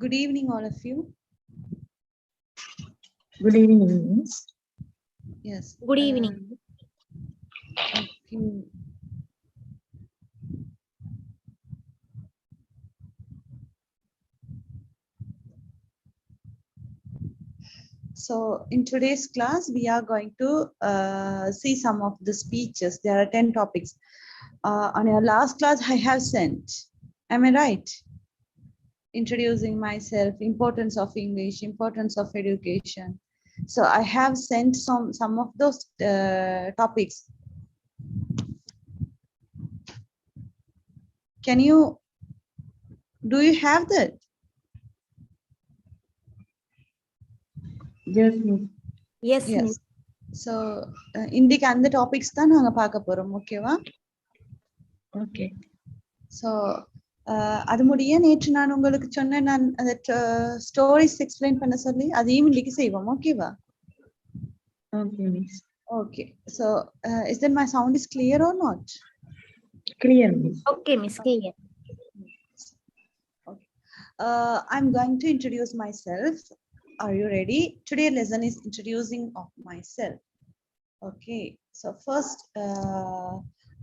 Good evening, all of you. Good evening. Yes. Good evening. Okay. So in today's class, we are going to see some of the speeches. There are 10 topics. On your last class, I have sent. Am I right? Introducing myself, importance of English, importance of education. So I have sent some of those topics. Do you have that? Yes, miss. Yes, Yes. miss. So இன்னைக்கு அந்த topics தான் நாங்க பார்க்க போறோம், ஓகேவா? Okay. So அது முடிய நேற்று நான் உங்களுக்கு சொன்னேன், நான் அந்த ஸ்டோரிஸ் எக்ஸ்பிளைன் பண்ண சொல்லி அதையும் இன்னைக்கு செய்வோம், ஓகேவா? Okay, miss. Okay. So is that my sound is clear or not? Clear, miss. Okay, miss. Clear. Okay. I'm going to introduce myself. Are you ready? Today's lesson is introducing of myself. Okay. So first,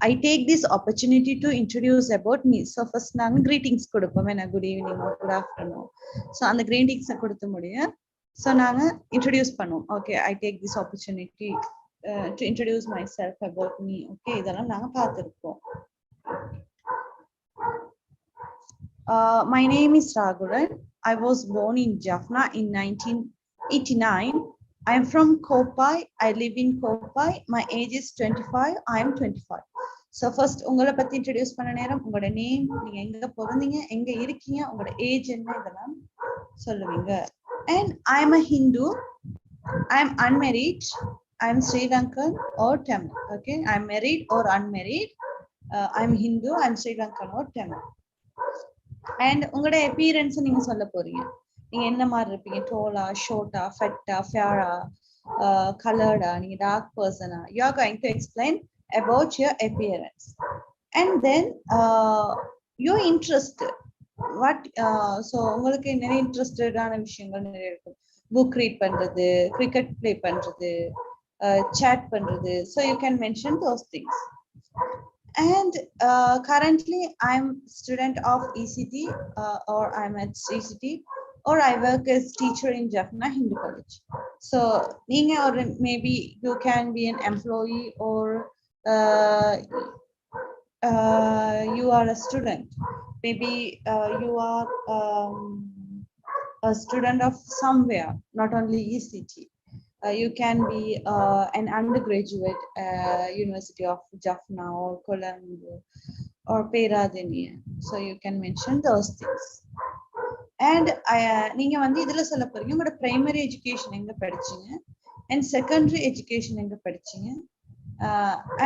I take this opportunity to introduce about me. So first, நாங்க greetings கொடுப்போம். Good evening or good afternoon. So அந்த greetings கொடுத்து முடியும். So நாங்க introduce பண்ணுவோம். Okay, I take this opportunity to introduce myself about me. Okay, இதெல்லாம் நாங்க பார்த்திருப்போம். My name is Rajeevan. I was born in Jaffna in 1989. I am from Kopai. I live in Kopai. My age is 25. I am 25. So first, உங்களை பத்தி introduce பண்ண நேரம், உங்களோட name, நீங்க எங்க பிறந்தீங்க, எங்க இருக்கீங்க, உங்களோட age என்ன, இதெல்லாம் சொல்லுவீங்க. And I am a Hindu. I am unmarried. I am Sri Lankan or Tamil. Okay, I am married or unmarried. I am Hindu. I am Sri Lankan or Tamil. And உங்களோட appearance நீங்க சொல்ல போறீங்க. நீங்க என்ன மாதிரி இருப்பீங்க? Dola, ஷோர்ட்டா, Fattah, ஃபேரா, கலர்டா, நீங்க dark பர்சனா? You are going to explain about your appearance. And then your interest. What so உங்களுக்கு நிறைய இன்ட்ரெஸ்டடான விஷயங்கள் நிறைய இருக்கும். புக் ரீட் பண்றது, கிரிக்கெட் ப்ளே பண்றது, chat பண்றது. So you can mention those things. And currently I'm student of ECT or I'm at ECT or I work as teacher in Jaffna Hindu College. So or maybe you can be an employee or you are a student. Maybe you are a student of somewhere, not only ECT. You can be an undergraduate University of Jaffna or Colombo or Peradeniya. So you can mention those things. And நீங்க வந்து இதுல சொல்ல போறீங்க உங்களோட primary education எங்க படிச்சீங்க and secondary education எங்க படிச்சீங்க,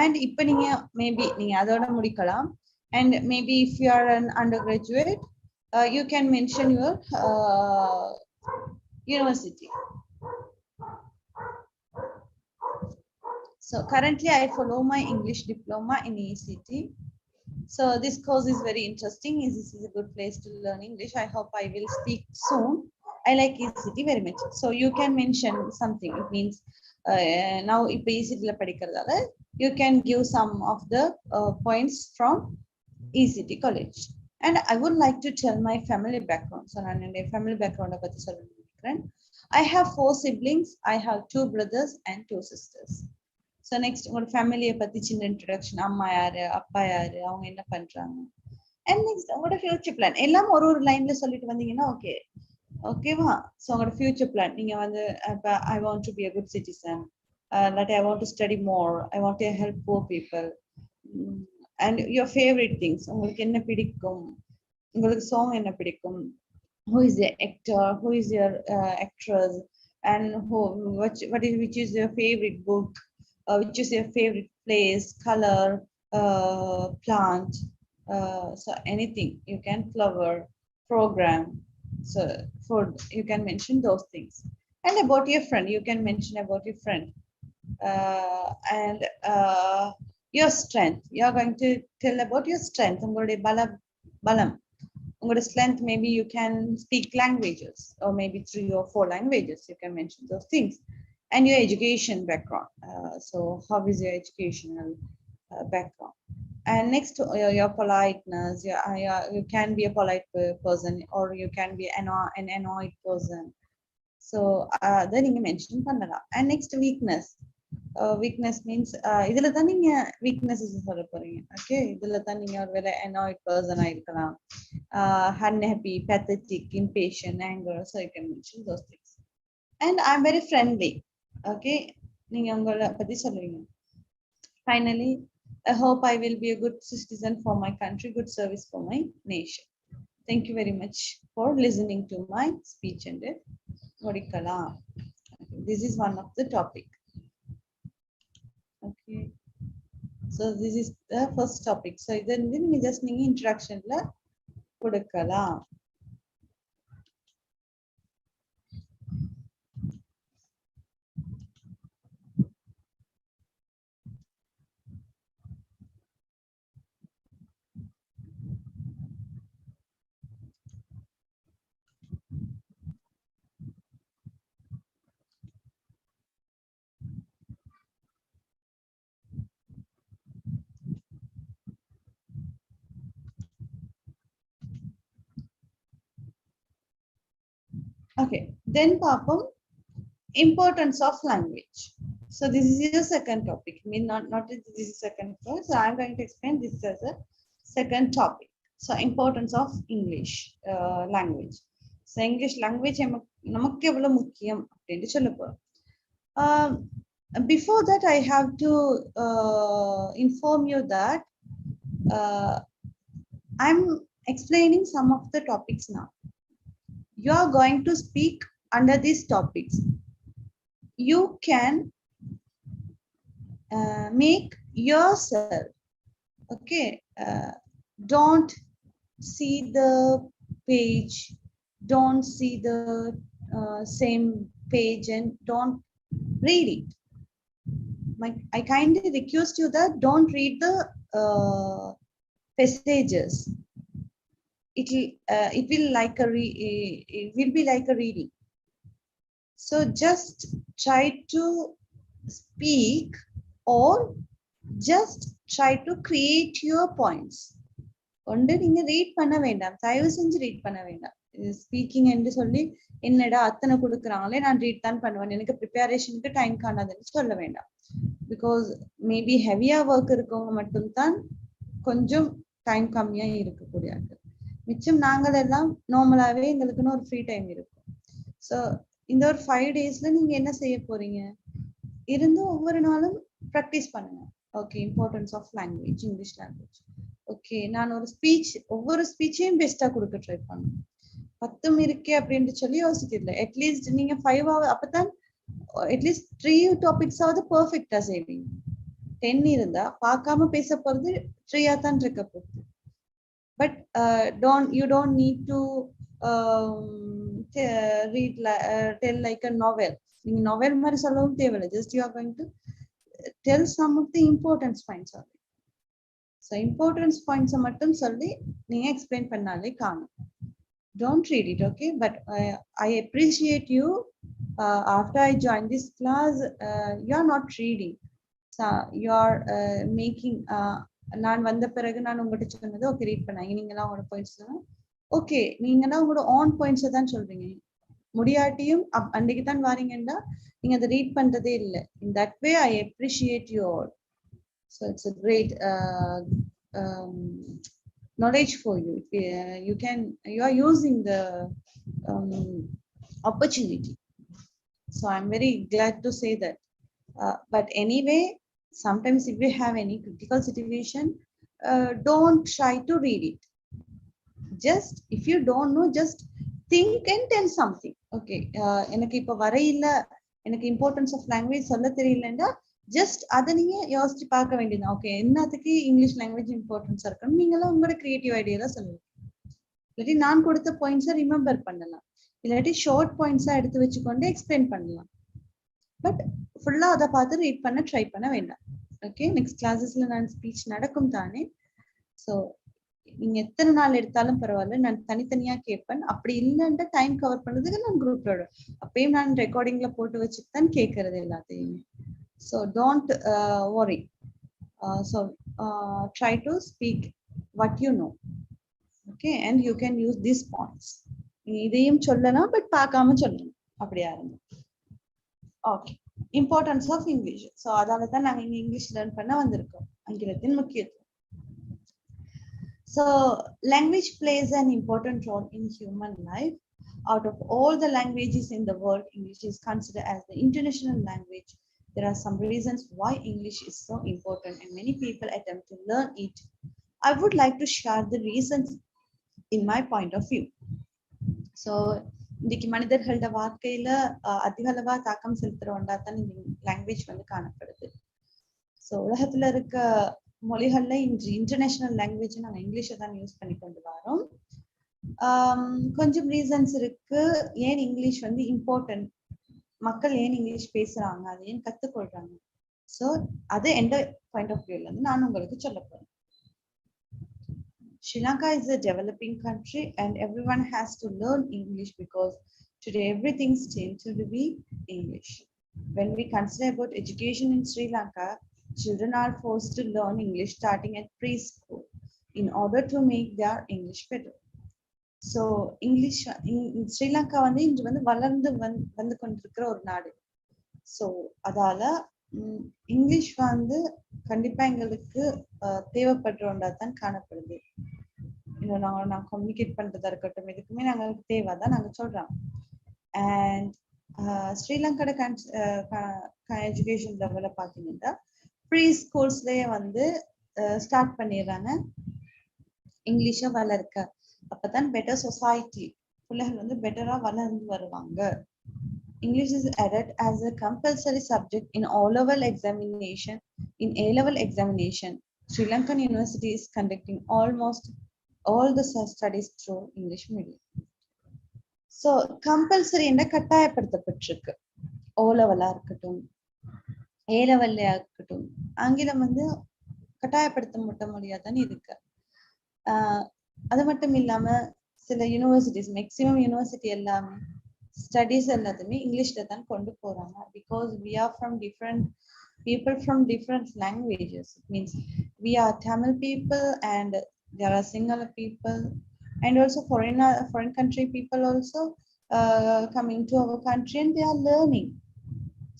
and இப்போ நீங்க maybe நீங்க அதோட முடிக்கலாம். And maybe if you are an undergraduate, you can mention your university. So currently I follow my English diploma in ECT. So this course is very interesting. This is a good place to learn English. I hope I will speak soon. I like ECT very much. So you can mention something. It means now if ECT la padikradala, you can give some of the points from ECT college. And I would like to tell my family background. So nan ende family background pathi sollu nenikiren. I have 4 siblings. I have 2 brothers and 2 sisters. So next உங்களோட ஃபேமிலியை பத்தி சின்ன introduction. அம்மா யாரு, அப்பா யாரு, அவங்க என்ன பண்றாங்க, and next உங்களோட ஃபியூச்சர் பிளான் எல்லாம் ஒரு லைன்ல சொல்லிட்டு வந்தீங்கன்னா ஓகேவா? ஸோ உங்களோட ஃபியூச்சர் பிளான் நீங்க வந்து I want to be a good citizen, that I want to study more, I want to help poor people, and your favorite things. உங்களுக்கு என்ன பிடிக்கும், உங்களுக்கு சாங் என்ன பிடிக்கும், who is the actor, who is your actress, and which is your favorite book, which is your favorite place, color, plant, so anything you can, flower, program, so food, you can mention those things. And about your friend, you can mention about your friend, and your strength. You are going to tell about your strength. உங்களுடைய பலம், உங்களோட strength, maybe you can speak languages or maybe 3 or 4 languages. You can mention those things. And your education background. So how is your educational background? And next, your politeness. You can be a polite person or you can be an annoyed person. So then you mention பண்ணலாம். And next, weakness. Weakness means இதுல தான் நீங்க weaknesses சொல்ல போறீங்க. Okay, இதுல தான் நீங்க ஒரு வேளை annoyed person இருக்கலாம், unhappy, pathetic, impatient, anger. So you can mention those things. And I'm very friendly. Okay, நீங்க உங்கள பத்தி சொல்லுவீங்க. Finally, I hope I will be a good citizen for my country, good service for my nation. Thank you very much for listening to my speech and முடிக்கலாம். This is one of the topic. Okay, so this is the first topic. So then நீங்க just நீங்க introductionல கொடுக்கலாம். Okay, then Papam, importance of language. So this is your second topic. I mean, not this is second first. So I'm going to explain this as a second topic. So importance of English language. So English language நமக்கு எவ்வளவு முக்கியம் அப்படின்னு சொல்ல போறோம். Before that, I have to inform you that I'm explaining some of the topics now. You are going to speak under these topics. You can make yourself, okay, don't see the page, don't see the same page and don't read it. I kindly request you that don't read the passages. It will be like a reading. So just try to speak or just try to create your points. ஒன்று நீங்க read பண்ண வேண்டாம், தயவு செஞ்சு read பண்ண வேண்டாம். Speaking என்று சொல்லி என்னடா அத்தனை கொடுக்குறாங்களே நான் ரீட் தான் பண்ணுவேன், எனக்கு ப்ரிப்பரேஷனுக்கு டைம் காணாதுன்னு சொல்ல வேண்டாம். பிகாஸ் மேபி ஹெவியா ஒர்க் இருக்கவங்க மட்டும்தான் கொஞ்சம் டைம் கம்மியா இருக்கக்கூடியாங்க. மிச்சம் நாங்கள் எல்லாம் நார்மலாவே எங்களுக்குன்னு ஒரு ஃப்ரீ டைம் இருக்கும். ஸோ இந்த ஒரு 5 daysல நீங்க என்ன செய்ய போறீங்க, இருந்து ஒவ்வொரு நாளும் ப்ராக்டிஸ் பண்ணுங்க. Okay, importance of language, English language. Okay, நான் ஒரு ஸ்பீச், ஒவ்வொரு ஸ்பீச்சையும் பெஸ்டா கொடுக்க ட்ரை பண்ணுவேன். 10 இருக்கே அப்படின்னு சொல்லி யோசிக்கல. அட்லீஸ்ட் நீங்க 5 அப்பதான் அட்லீஸ்ட் 3 டாபிக்ஸ் ஆவது பெர்ஃபெக்டா செய்வீங்க. 10 இருந்தா பார்க்காம பேச போறது 3 தான் இருக்க போகுது. But you don't need to tell like a novel. நீங்க நாவல் மாதிரி சொல்லவும் தேவையில்லை. Just you are going to tell some of the importance points of it. So importance points மட்டும் சொல்லி நீங்க explain பண்ணாலே காணும். Don't read it, okay? But I appreciate you. After I joined this class, you are not reading. So you are making. நான் வந்த பிறகு நான் உங்கள்கிட்ட சொன்னது ஓகே ரீட் பண்ணாங்க, நீங்களாம் உங்களோட பாயிண்ட்ஸ் தான் ஓகே, நீங்கன்னா உங்களோட ஆன் பாயிண்ட்ஸை தான் சொல்றீங்க. முடியாட்டியும் அன்றைக்கு தான் வாரீங்கன்னா நீங்க அதை ரீட் பண்றதே இல்லை. In that way I appreciate you all. So it's a great knowledge for you. You are using the opportunity. So I'm very glad to say that. But anyway, sometimes if you have any critical situation, don't try to read it. Just if you don't know, just think and tell something. Okay, எனக்கு இப்ப வர இல்ல, எனக்கு importance of language சொல்ல தெரியலன்னா just அதை நீங்க யோசிச்சு பார்க்க வேண்டியது. ஓகே, என்னத்துக்கு இங்கிலீஷ் லாங்குவேஜ் இம்பார்ட்டன்ஸா இருக்கணும், நீங்களும் உங்களோட கிரியேட்டிவ் ஐடியா சொல்லலாம். இல்லாட்டி நான் கொடுத்த பாயிண்ட்ஸை ரிமெம்பர் பண்ணலாம், இல்லாட்டி ஷார்ட் பாயிண்ட்ஸா எடுத்து வச்சுக்கொண்டு எக்ஸ்பிளைன் பண்ணலாம். பட் ஃபுல்லா அதை பார்த்து ரீட் பண்ண ட்ரை பண்ண வேண்டாம். ஓகே, நெக்ஸ்ட் கிளாஸஸ்ல நான் ஸ்பீச் நடக்கும் தானே. ஸோ நீங்க எத்தனை நாள் எடுத்தாலும் பரவாயில்ல, நான் தனித்தனியா கேட்பேன். அப்படி இல்லைன்னா டைம் கவர் பண்றதுக்கு நான் குரூப்ல அப்பயும் நான் ரெக்கார்டிங்ல போட்டு வச்சுட்டு தான் கேட்கறது எல்லாத்தையுமே. So don't worry. So try to speak what you know. Okay, and you can use these points. இதையும் சொல்லலாம், பட் பார்க்காம சொல்லணும். அப்படியா இருந்து okay. Importance of English. So அதால தான் நாங்கள் இங்கே இங்கிலீஷ் லேர்ன் பண்ண வந்திருக்கோம். ஆங்கிலத்தின் முக்கியத்துவம். So language plays an important role in human life. Out of all the languages in the world, English is considered as the international language. There are some reasons why English is so important and many people attempt to learn it. I would like to share the reasons in my point of view. So இன்னைக்கு மனிதர்களோட வாழ்க்கையில அதிக அளவா தாக்கம் செலுத்துற ஒன்றா தான் இந்த language வந்து காணப்படுது. ஸோ உலகத்துல இருக்க மொழிகள்ல இன்று இன்டர்நேஷனல் லாங்குவேஜ் நாங்கள் இங்கிலீஷை தான் யூஸ் பண்ணி கொண்டு வரோம். கொஞ்சம் ரீசன்ஸ் இருக்கு ஏன் இங்கிலீஷ் வந்து இம்பார்ட்டன்ட், மக்கள் ஏன் இங்கிலீஷ் பேசுறாங்க, அதை ஏன் கத்துக்கொள்றாங்க. ஸோ அது எந்த பாயிண்ட் ஆஃப் வியூல இருந்து நான் உங்களுக்கு சொல்ல போறேன். Sri Lanka is a developing country and everyone has to learn English because today everything seems to be English. When we consider about education in Sri Lanka, children are forced to learn English starting at preschool in order to make their English better. So English in Sri Lanka வந்து இன்று வந்து வளர்ந்து வந்து கொண்டிருக்கிற ஒரு நாடு. So அதால English வந்து கண்டிப்பா எங்களுக்கு தேவைப்படுற ஒன்றா தான் காணப்படுது. இன்னும் நாங்கள் கம்யூனிகேட் பண்றதா இருக்கட்டும், எதுக்குமே நாங்களுக்கு தேவைதான் நாங்க சொல்றோம். அண்ட் ஸ்ரீலங்கோட எஜுகேஷன் லெவல பாத்தீங்கன்னா ப்ரீ ஸ்கூல்ஸ்லயே வந்து ஸ்டார்ட் பண்ணிடுறாங்க இங்கிலீஷை வளர்க்க. அப்பதான் பெட்டர் சொசைட்டி, பிள்ளைகள் வந்து பெட்டரா வளர்ந்து வருவாங்க. English is added as a compulsory subject in O-level examination. In A-level examination, Sri Lankan University is conducting almost all the studies through English medium. So compulsory என்ன கட்டாயப்படுத்தப்பட்டிருக்கு. O-level இருக்கட்டும், A-level இருக்கட்டும், ஆங்கிலம் வந்து கட்டாயப்படுத்த முடியாதான் இருக்கு. அது மட்டும் இல்லாம சில யூனிவர்சிட்டிஸ், மேக்சிமம் யூனிவர்சிட்டி எல்லாமே ஸ்டடீஸ் எல்லாத்தையுமே இங்கிலீஷ்ல தான் கொண்டு போறாங்க. Because we are from different people from different languages. It means we are Tamil people and there are Sinhala people and also foreign country people also coming to our country and they are learning.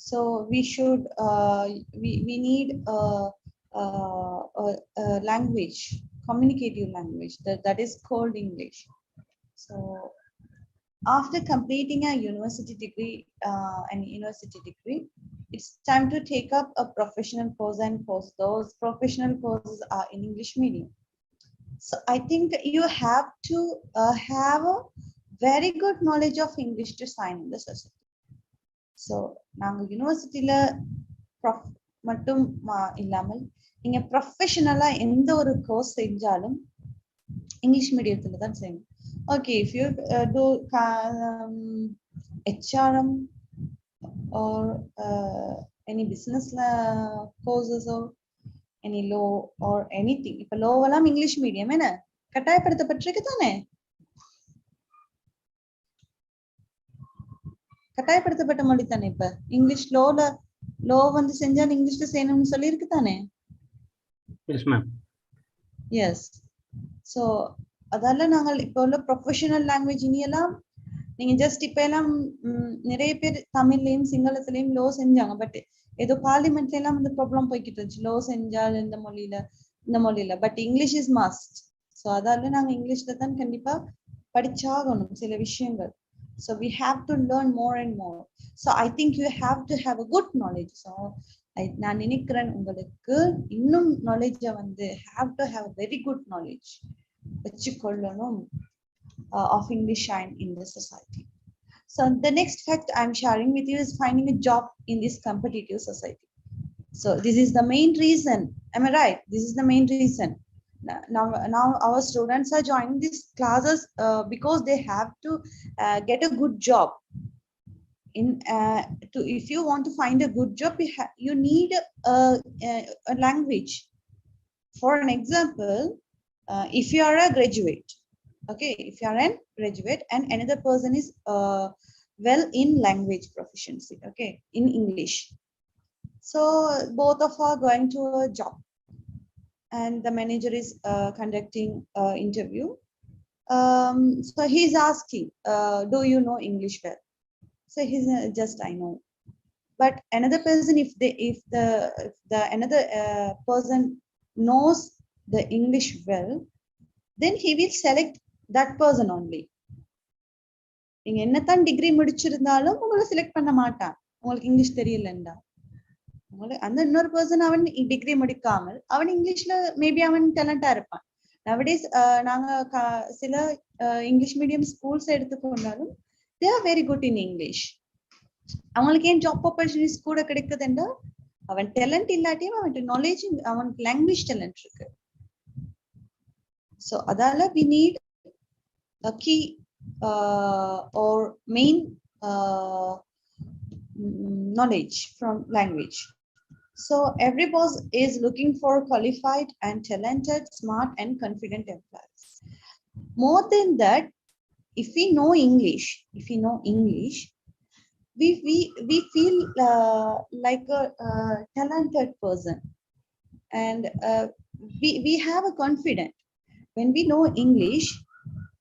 So we should we need a language, communicative language that is called English. So after completing a university degree, it's time to take up a professional course and course. Those professional courses are in English medium. So I think you have to have a very good knowledge of English to sign in the society. So நாங்கள் யூனிவர்சிட்டியில மட்டும் இல்லாமல் நீங்க ப்ரொஃபஷனலா எந்த ஒரு course செஞ்சாலும் English மீடியத்துல தான் செய்யணும். Okay, if you do HRM or any business courses or any law or anything, இப்ப law எல்லாம் இங்கிலீஷ் மீடியம் என்ன கட்டாயப்படுத்தப்பட்டிருக்கு தானே? கட்டாயப்படுத்தப்பட்ட மொழி தானே. இப்ப இங்கிலீஷ் லோ வந்து செஞ்சா இங்கிலீஷ்ல செய்யணும்னு சொல்லி இருக்கு தானே? Yes ma'am. எஸ். ஸோ அதால நாங்கள் இப்போ உள்ள ப்ரொஃபஷனல் லாங்குவேஜ் இனியெல்லாம் நீங்க ஜஸ்ட் இப்ப எல்லாம் நிறைய பேர் தமிழ்லயும் சிங்களத்திலயும் லோ செஞ்சாங்க. பட் ஏதோ பார்லிமெண்ட்ல எல்லாம் வந்து ப்ராப்ளம் போய்கிட்டு இருந்துச்சு, லோ செஞ்சால் இந்த மொழியில. But English is must. So அதால நாங்க இங்கிலீஷ்ல தான் கண்டிப்பா படிச்சாகணும் சில விஷயங்கள். So we have to learn more and more. So I think you have to have a good knowledge. So நான் நினைக்கிறேன் உங்களுக்கு இன்னும் knowledge வந்து have to have very good knowledge வச்சுக்கொள்ளணும் of English and in the society. So the next fact I'm sharing with you is finding a job in this competitive society. So this is the main reason. Am I right? This is the main reason. Now our students are joining these classes because they have to get a good job. If you want to find a good job, you need a language. For an example, if you are a graduate, okay, if you are a graduate and another person is well in language proficiency, okay, in English, so both of are going to a job and the manager is conducting interview. So he's asking, do you know English well? So he's just I know. But another person, if the another person knows the English well, then he will select that person only. நீங்க என்னத்தான் degree முடிச்சிருந்தாலும் உங்களை select பண்ண மாட்டான், உங்களுக்கு English தெரியலண்டா. உங்களுக்கு அந்த இன்னொரு person அவன் டிகிரி முடிக்காமல் அவன் இங்கிலீஷ்ல மேபி அவன் டேலண்டா இருப்பான். நவடேஸ் நாங்க சில இங்கிலீஷ் மீடியம் ஸ்கூல்ஸ் எடுத்துக்கொண்டாலும் they are very good in English. அவங்களுக்கு ஏன் ஜாப் ஆப்பர்ச்சுனிட்டிஸ் கூட கிடைக்குதுன்னா அவன் டேலண்ட் இல்லாட்டியும் அவன் நாலேஜ், அவனுக்கு லாங்குவேஜ் டேலண்ட் இருக்கு. ஸோ அதால we need a key or main knowledge from language. So every boss is looking for qualified and talented, smart and confident employees. More than that, if we know English, we feel like a talented person, and we have a confidence. When we know English,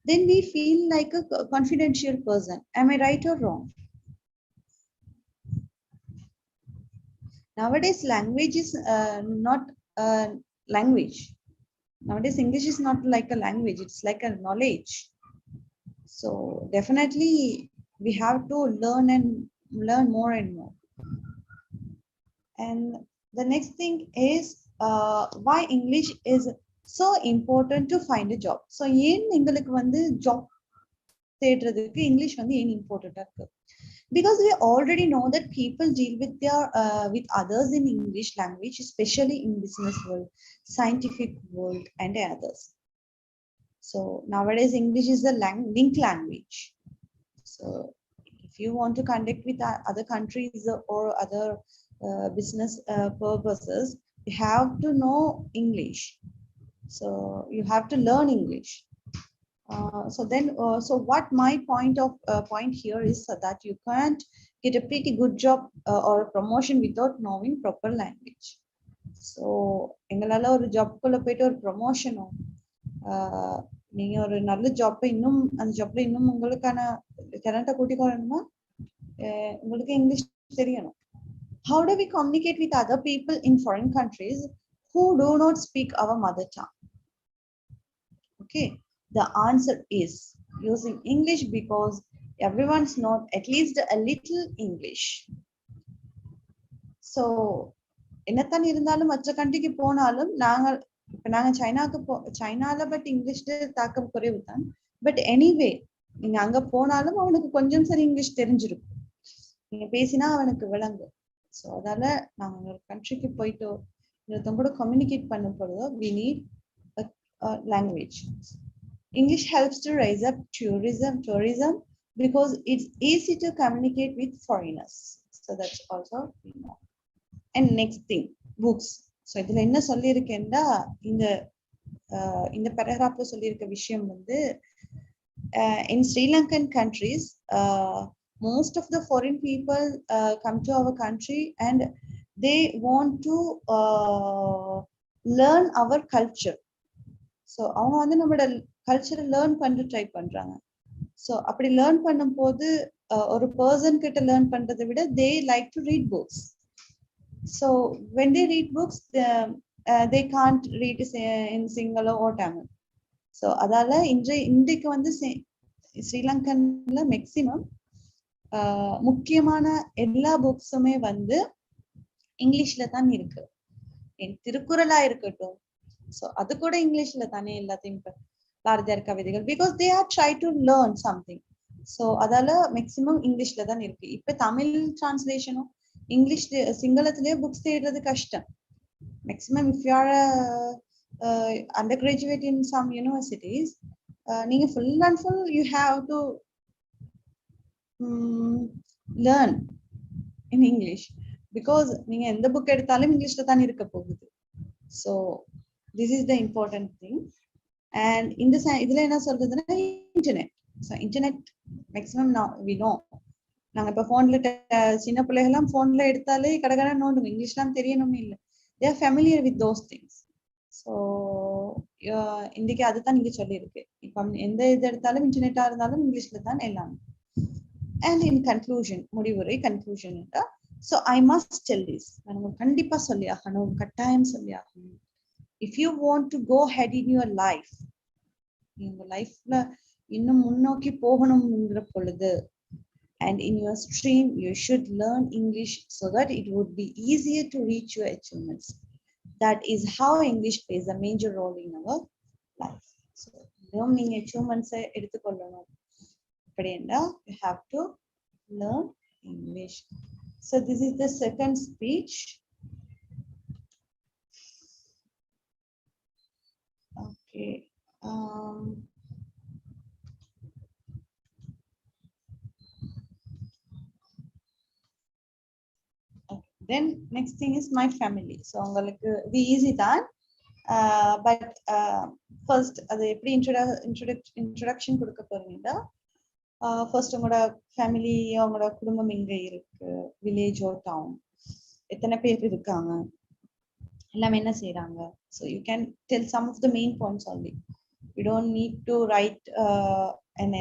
then we feel like a confidential person. Am I right or wrong? Nowadays language is not a language. Nowadays English is not like a language, it's like a knowledge. So definitely we have to learn more and more. And the next thing is why English is so important to find a job. So ஏன் எங்களுக்கு வந்து job தேடுறதுக்கு English வந்து ஏன் இம்பார்ட்டண்டா இருக்கு? Because we already know that people deal with their with others in English language, especially in business world, scientific world and others. So nowadays English is the link language. So if you want to conduct with other countries or other business purposes, you have to know English. So you have to learn English. So what my point here is that you can't get a pretty good job or a promotion without knowing proper language. So எங்களால ஒரு ஜாப்குள்ள போயிட்டு ஒரு ப்ரொமோஷனோ நீங்க ஒரு நல்ல job இன்னும் அந்த ஜாப்ல இன்னும் உங்களுக்கான டேலண்ட்டை கூட்டிட்டு வரணுமா உங்களுக்கு இங்கிலீஷ் தெரியணும். How do we communicate with other people in foreign countries who do not speak our mother tongue? Okay. The answer is using English, because everyone's not at least a little English. So என்னத்தான் இருந்தாலும் மற்ற கண்ட்ரிக்கு போனாலும் நாங்க சைனால but இங்கிலீஷ்ல தாக்கம் குறைவு தான். பட் எனிவே நீங்க அங்க போனாலும் அவனுக்கு கொஞ்சம் சரி இங்கிலீஷ் தெரிஞ்சிருக்கும், நீங்க பேசினா அவனுக்கு விளங்கும். ஸோ அதால நாங்க ஒரு கண்ட்ரிக்கு போயிட்டோ இன்னொருத்தவங்க கூட கம்யூனிகேட் பண்ணும் பொழுதோ we need a language. English helps to raise up tourism because it's easy to communicate with foreigners. So that's also we know. And next thing, books. So இதுல என்ன சொல்லியிருக்கேன்னா இந்த paragraphல சொல்லியிருக்க விஷயம் வந்து in Sri Lankan countries, most of the foreign people come to our country and they want to learn our culture. So அவங்க வந்து நம்மளோட கல்ச்சரை லேர்ன் பண்ண ட்ரை பண்றாங்க. ஸோ அப்படி லேர்ன் பண்ணும் போது ஒரு பர்சன் கிட்ட லேர்ன் பண்றதை விட they like to read books. So when they read books, they can't read in Sinhala or Tamil. So அதால இன்றைக்கு வந்து ஸ்ரீலங்கன்ல மேக்சிமம் முக்கியமான எல்லா புக்ஸுமே வந்து இங்கிலீஷ்ல தான் இருக்கு. என் திருக்குறளா இருக்கட்டும், ஸோ அது கூட இங்கிலீஷ்ல தானே எல்லாத்தையும் பாரதியார் கவிதைகள், because they are try to learn something. So அதால மேக்சிமம் இங்கிலீஷ்ல தான் இருக்கு. இப்ப தமிழ் டிரான்ஸ்லேஷனும் இங்கிலீஷ் சிங்களத்திலேயே புக்ஸ் தேடுறது கஷ்டம். Maximum if you are undergraduate in some universities, நீங்க full and full you have to learn in English, because நீங்க எந்த புக் எடுத்தாலும் இங்கிலீஷ்ல தான் இருக்க போகுது. So this is the important thing. and இந்த இதுல என்ன சொல்றதுன்னா internet. So internet maximum we know. நாங்க இப்ப போன்ல சின்ன பிள்ளைகள்லாம் போன்ல எடுத்தாலே கடகட நோண்டுங்க, இங்கிலீஷ்லாம் தெரியணும்னு இல்லை. They are familiar with those things. So இன்னைக்கு அதுதான் நீங்க சொல்லியிருக்கு. இப்போ எந்த இது எடுத்தாலும் இன்டர்நெட்டா இருந்தாலும் இங்கிலீஷ்ல தான் எல்லாமே. அண்ட் இன் கன்க்ளூஷன், முடிவுரை conclusion. So I must tell this, நான் உங்களுக்கு கண்டிப்பா சொல்லி ஆகணும், கட்டாயம் சொல்லி ஆகணும். If you want to go ahead in your life, உங்க லைஃப்ல இன்னும் முன்னோக்கி போகணும்ங்கிற பொழுது, and in your stream you should learn English so that it would be easier to reach your achievements. That is how English plays a major role in our life. So நீங்க achievements எடுத்துக்கொள்ளணும் அப்படின்னா you have to learn English. So this is the second speech. Okay. Then next thing is my family. So உங்களுக்கு இது easy தான், but first அது எப்படி introduction கொடுக்க போறீங்கன்னா, first உங்களோட ஃபேமிலி, உங்களோட குடும்பம் எங்க இருக்கு, வில்லேஜோ டவுன், எத்தனை பேர் இருக்காங்க, எல்லாமே என்ன செய்யறாங்க. So you can tell some of the main points only. You don't need to write an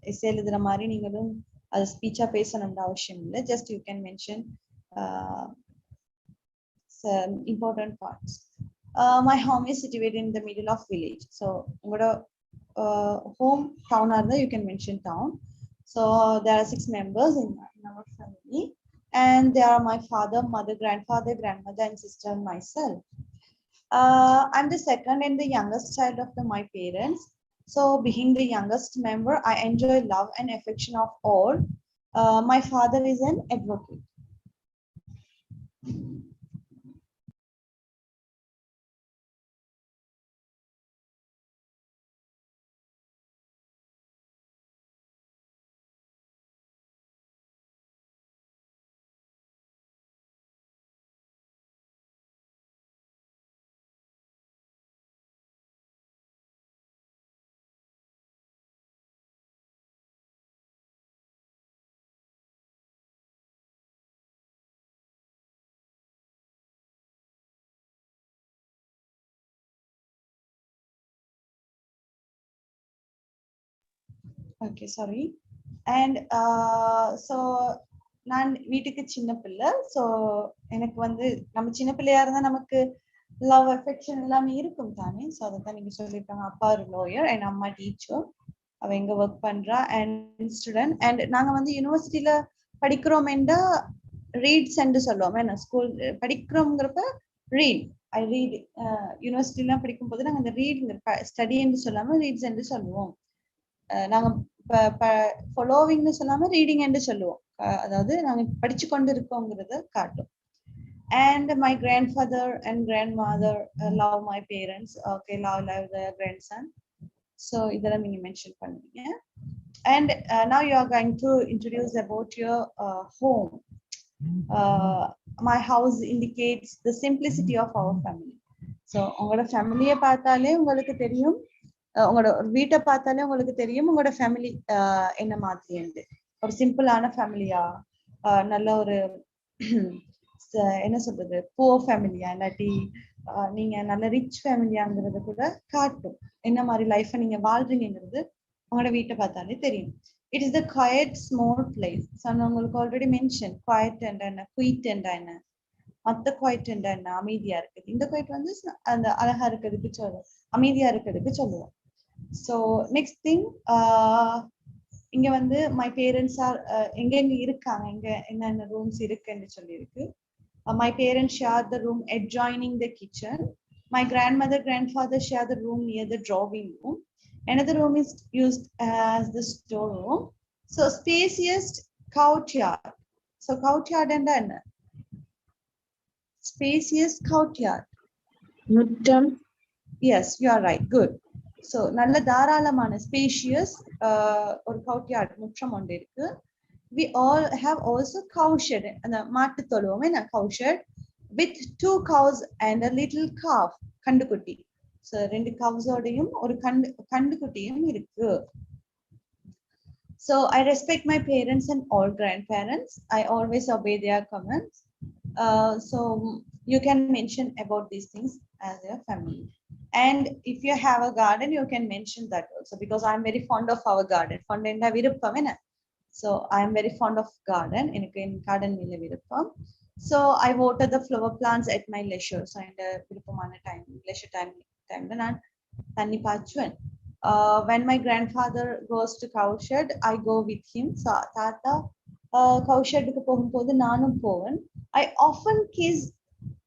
essay எழுதுற மாதிரி நீங்களும் அது ஸ்பீச்சா பேசணும்னு அவசியம் இல்லை. Just you can mention some important parts. My home is situated in the middle of village. So home town are there, you can mention town. So there are 6 members in our family, and they are my father, mother, grandfather, grandmother, and sister, and myself. I'm the second and the youngest child of my parents. So being the youngest member, I enjoy love and affection of all. My father is an advocate. Okay, sorry. And so நான் வீட்டுக்கு சின்ன பிள்ளை. So எனக்கு வந்து நம்ம சின்ன பிள்ளையா இருந்தா நமக்கு லவ் அஃபெக்ஷன் எல்லாமே இருக்கும் தானே. ஸோ அதை தான் நீங்க சொல்லியிருக்காங்க. அப்பா ஒரு லாயர் அண்ட் அம்மா டீச்சர், அவ எங்க ஒர்க் பண்றா, அண்ட் ஸ்டூடெண்ட். அண்ட் நாங்க வந்து யூனிவர்சிட்டியில படிக்கிறோம்டா ரீட்ஸ் என்று சொல்லுவோம். ஏன்னா ஸ்கூல் படிக்கிறோங்கிறப்ப ரீட், ஐ ரீட். யூனிவர்சிட்டிலாம் படிக்கும் போது நாங்கள் அந்த ரீட்ங்கிற ஸ்டடி என்று சொல்லாம ரீட்ஸ் என்று சொல்லுவோம். நாங்க ஃபாலோவிங்னு சொல்லாம ரீடிங் என்று சொல்லுவோம். அதாவது நாங்க படிச்சு கொண்டு இருக்கோங்கிறத காட்டும். And my grandfather and grandmother love my parents. Okay, love the grandson. So இதெல்லாம் நீங்க மென்ஷன் பண்ணுவீங்க. And now you are going to introduce about your home. My house indicates the simplicity of our family. So உங்களோட ஃபேமிலியை பார்த்தாலே உங்களுக்கு தெரியும், உங்களோட வீட்டை பார்த்தாலே உங்களுக்கு தெரியும் உங்களோட ஃபேமிலி என்ன மாதிரி. ஒரு சிம்பிளான ஃபேமிலியா, நல்ல ஒரு என்ன சொல்றது, புவர் ஃபேமிலியா, இல்லாட்டி நீங்க நல்ல ரிச் ஃபேமிலியாங்கிறது கூட காட்டும். என்ன மாதிரி லைஃபை நீங்க வாழ்றீங்கிறது உங்களோட வீட்டை பார்த்தாலே தெரியும். It is the quite small place. உங்களுக்கு ஆல்ரெடி மென்ஷன் குவைட் என்ற என்ன, குயிட் என்ற என்ன, மத்த குவைட் என்ற என்ன, அமைதியா இருக்குது. இந்த குவைட் வந்து அந்த அழகா இருக்கிறதுக்கு சொல்லுவோம், அமைதியா இருக்கிறதுக்கு சொல்லுவோம். So next thing, இங்க வந்து my parents are எங்க இருக்காங்க, எங்க என்னென்ன ரூம்ஸ் இருக்குன்னு சொல்லியிருக்கு. My parents share the room adjoining the kitchen. My grandmother, grandfather share the room near the drawing room. Another room is used as the storeroom. So spacious courtyard. So courtyard and then spacious courtyard. முற்றம். Yes, you are right. Good. So நல்ல தாராளமான spacious ஒரு கவுட்யார்ட், முற்றம் ஒன்று இருக்கு. We all have also cow shed, அந்த மாட்டு தொழுவம் என்ன, cow shed with 2 cows and a little calf, கண்டுக்குட்டி. So ரெண்டு கவுஸோடையும் ஒரு கண்டுக்குட்டியும் இருக்கு. So I respect my parents and all grandparents. I always obey their comments. So you can mention about these things as your family. And if you have a garden, you can mention that also, because I'm very fond of our garden. So I'm very fond of garden. In garden so I water the flower plants at my leisure. So in the leisure time தண்ணி பாய்ச்சுவேன். When my grandfather goes to cowshed, I go with him. So தாத்தா கவுஷெட்டுக்கு போகும்போது நானும் போவேன். I often kiss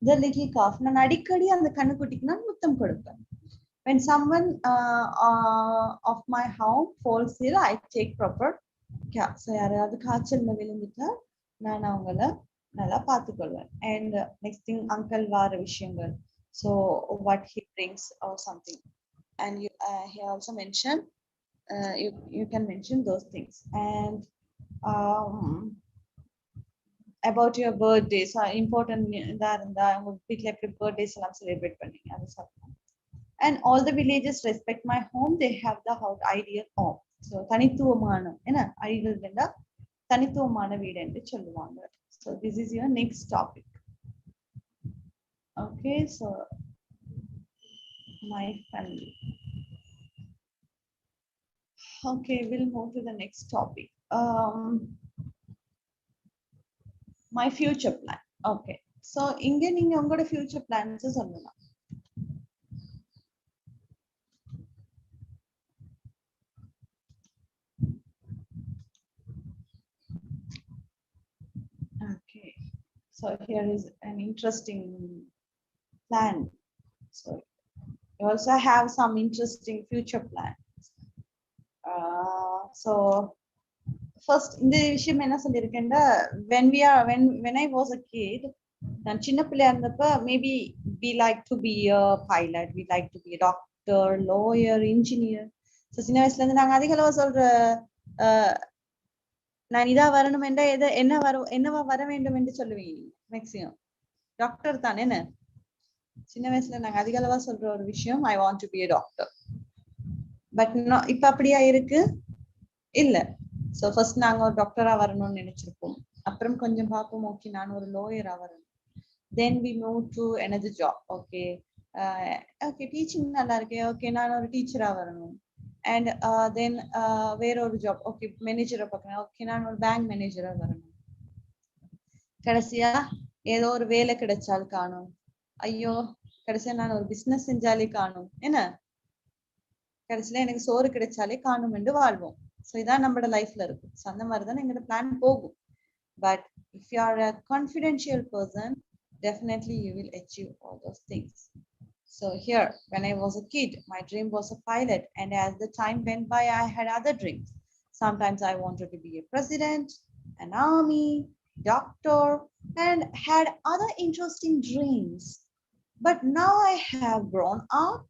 the little calf. நான் அடிக்கடி அந்த கண்ணுக்குட்டிக்கு நான் முத்தம் கொடுப்பேன். When someone of my home falls ill, I take proper care. So யாராவது காய்ச்சல்ல விழுந்துட்டா நான் அவங்கள நல்லா பார்த்துக்கொள்வேன். And next thing, uncle வார விஷயங்கள். So what he brings or something. And you he also mentioned you can mention those things. And about your birthdays, important birthdays celebrate and all the villagers respect my home. They have the house ideal home. So தனித்துவமான என்ன ideal வேண்டா தனித்துவமான வீடு என்று சொல்லுவாங்க. So this is your next topic. Okay, so my family. Okay, we'll move to the next topic. My future plan. Okay, so இங்க நீங்க உங்களோட future plans சொல்லலாம். Okay, so here is an interesting plan. So you also have some interesting future plans. So first இந்த விஷயம் என்ன சொல்லிருக்கேன்டா, when I was a kid, நான் சின்ன பிள்ளையா இருந்தப்ப maybe we like to be a pilot, we like to be a doctor, lawyer, engineer. So சின்ன வயசுல இருந்து நாங்க அதிகளவா சொல்ற நான் இதா வரணும் என்ற என்னவா வர வேண்டும் என்று சொல்லுவீங்க மேக்ஸிமம் டாக்டர் தானே. என்ன சின்ன வயசுல நாங்க அதிகளவா சொல்ற ஒரு விஷயம், I want to be a doctor. But இப்ப அப்படியா இருக்கு இல்ல. சோ ஃபர்ஸ்ட் நாங்க ஒரு டாக்டரா வரணும்னு நினைச்சிருப்போம். அப்புறம் கொஞ்சம் பார்ப்போம், ஓகே நான் ஒரு லாயரா வரணும். Then we move to another job. Okay, teaching நல்லா இருக்கு, ஓகே நான் ஒரு டீச்சரா வரணும். And then வேற ஒரு ஜாப், ஓகே மேனேஜரை பார்க்கணும், ஓகே நான் ஒரு பேங்க் மேனேஜரா வரணும். கடைசியா ஏதோ ஒரு வேலை கிடைச்சால் காணும், ஐயோ கடைசியா நான் ஒரு பிசினஸ் செஞ்சாலே காணும், என்ன கடைசியில எனக்கு சோறு கிடைச்சாலே காணும் என்று வாழ்வோம். ஸோ இதான் நம்மளோட லைஃப்ல இருக்கும். ஸோ அந்த மாதிரி தான் எங்களோட பிளான் போகும். But if you R a confidential person, definitely you will achieve all those things. So here, when I was a kid, my dream was a pilot, and as the time went by, I had other dreams. Sometimes I wanted to be a president, an army, doctor, and had other interesting dreams. But now I have grown up.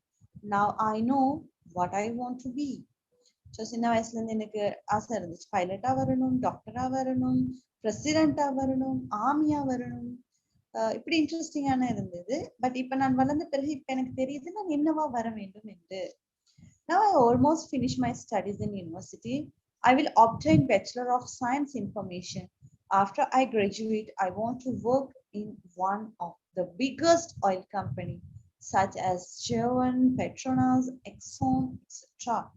Now I know what I want to be. So சின்ன வயசுல இருந்து எனக்கு ஆசை இருந்துச்சு, பைலட்டா வரணும், டாக்டரா வரணும், பிரசிடென்டா வரணும், ஆர்மியா வரணும். இப்படி இன்ட்ரெஸ்டிங்கான இருந்தது. பட் இப்ப நான் வளர்ந்த பிறகு இப்ப எனக்கு தெரியுது நான் என்னவா வர வேண்டும் என்று. Now I almost finished my studies in university. I will obtain Bachelor of Science Information. After I graduate, I want to work in one of the biggest oil company, such as Chevron, Petronas, Exxon, etc.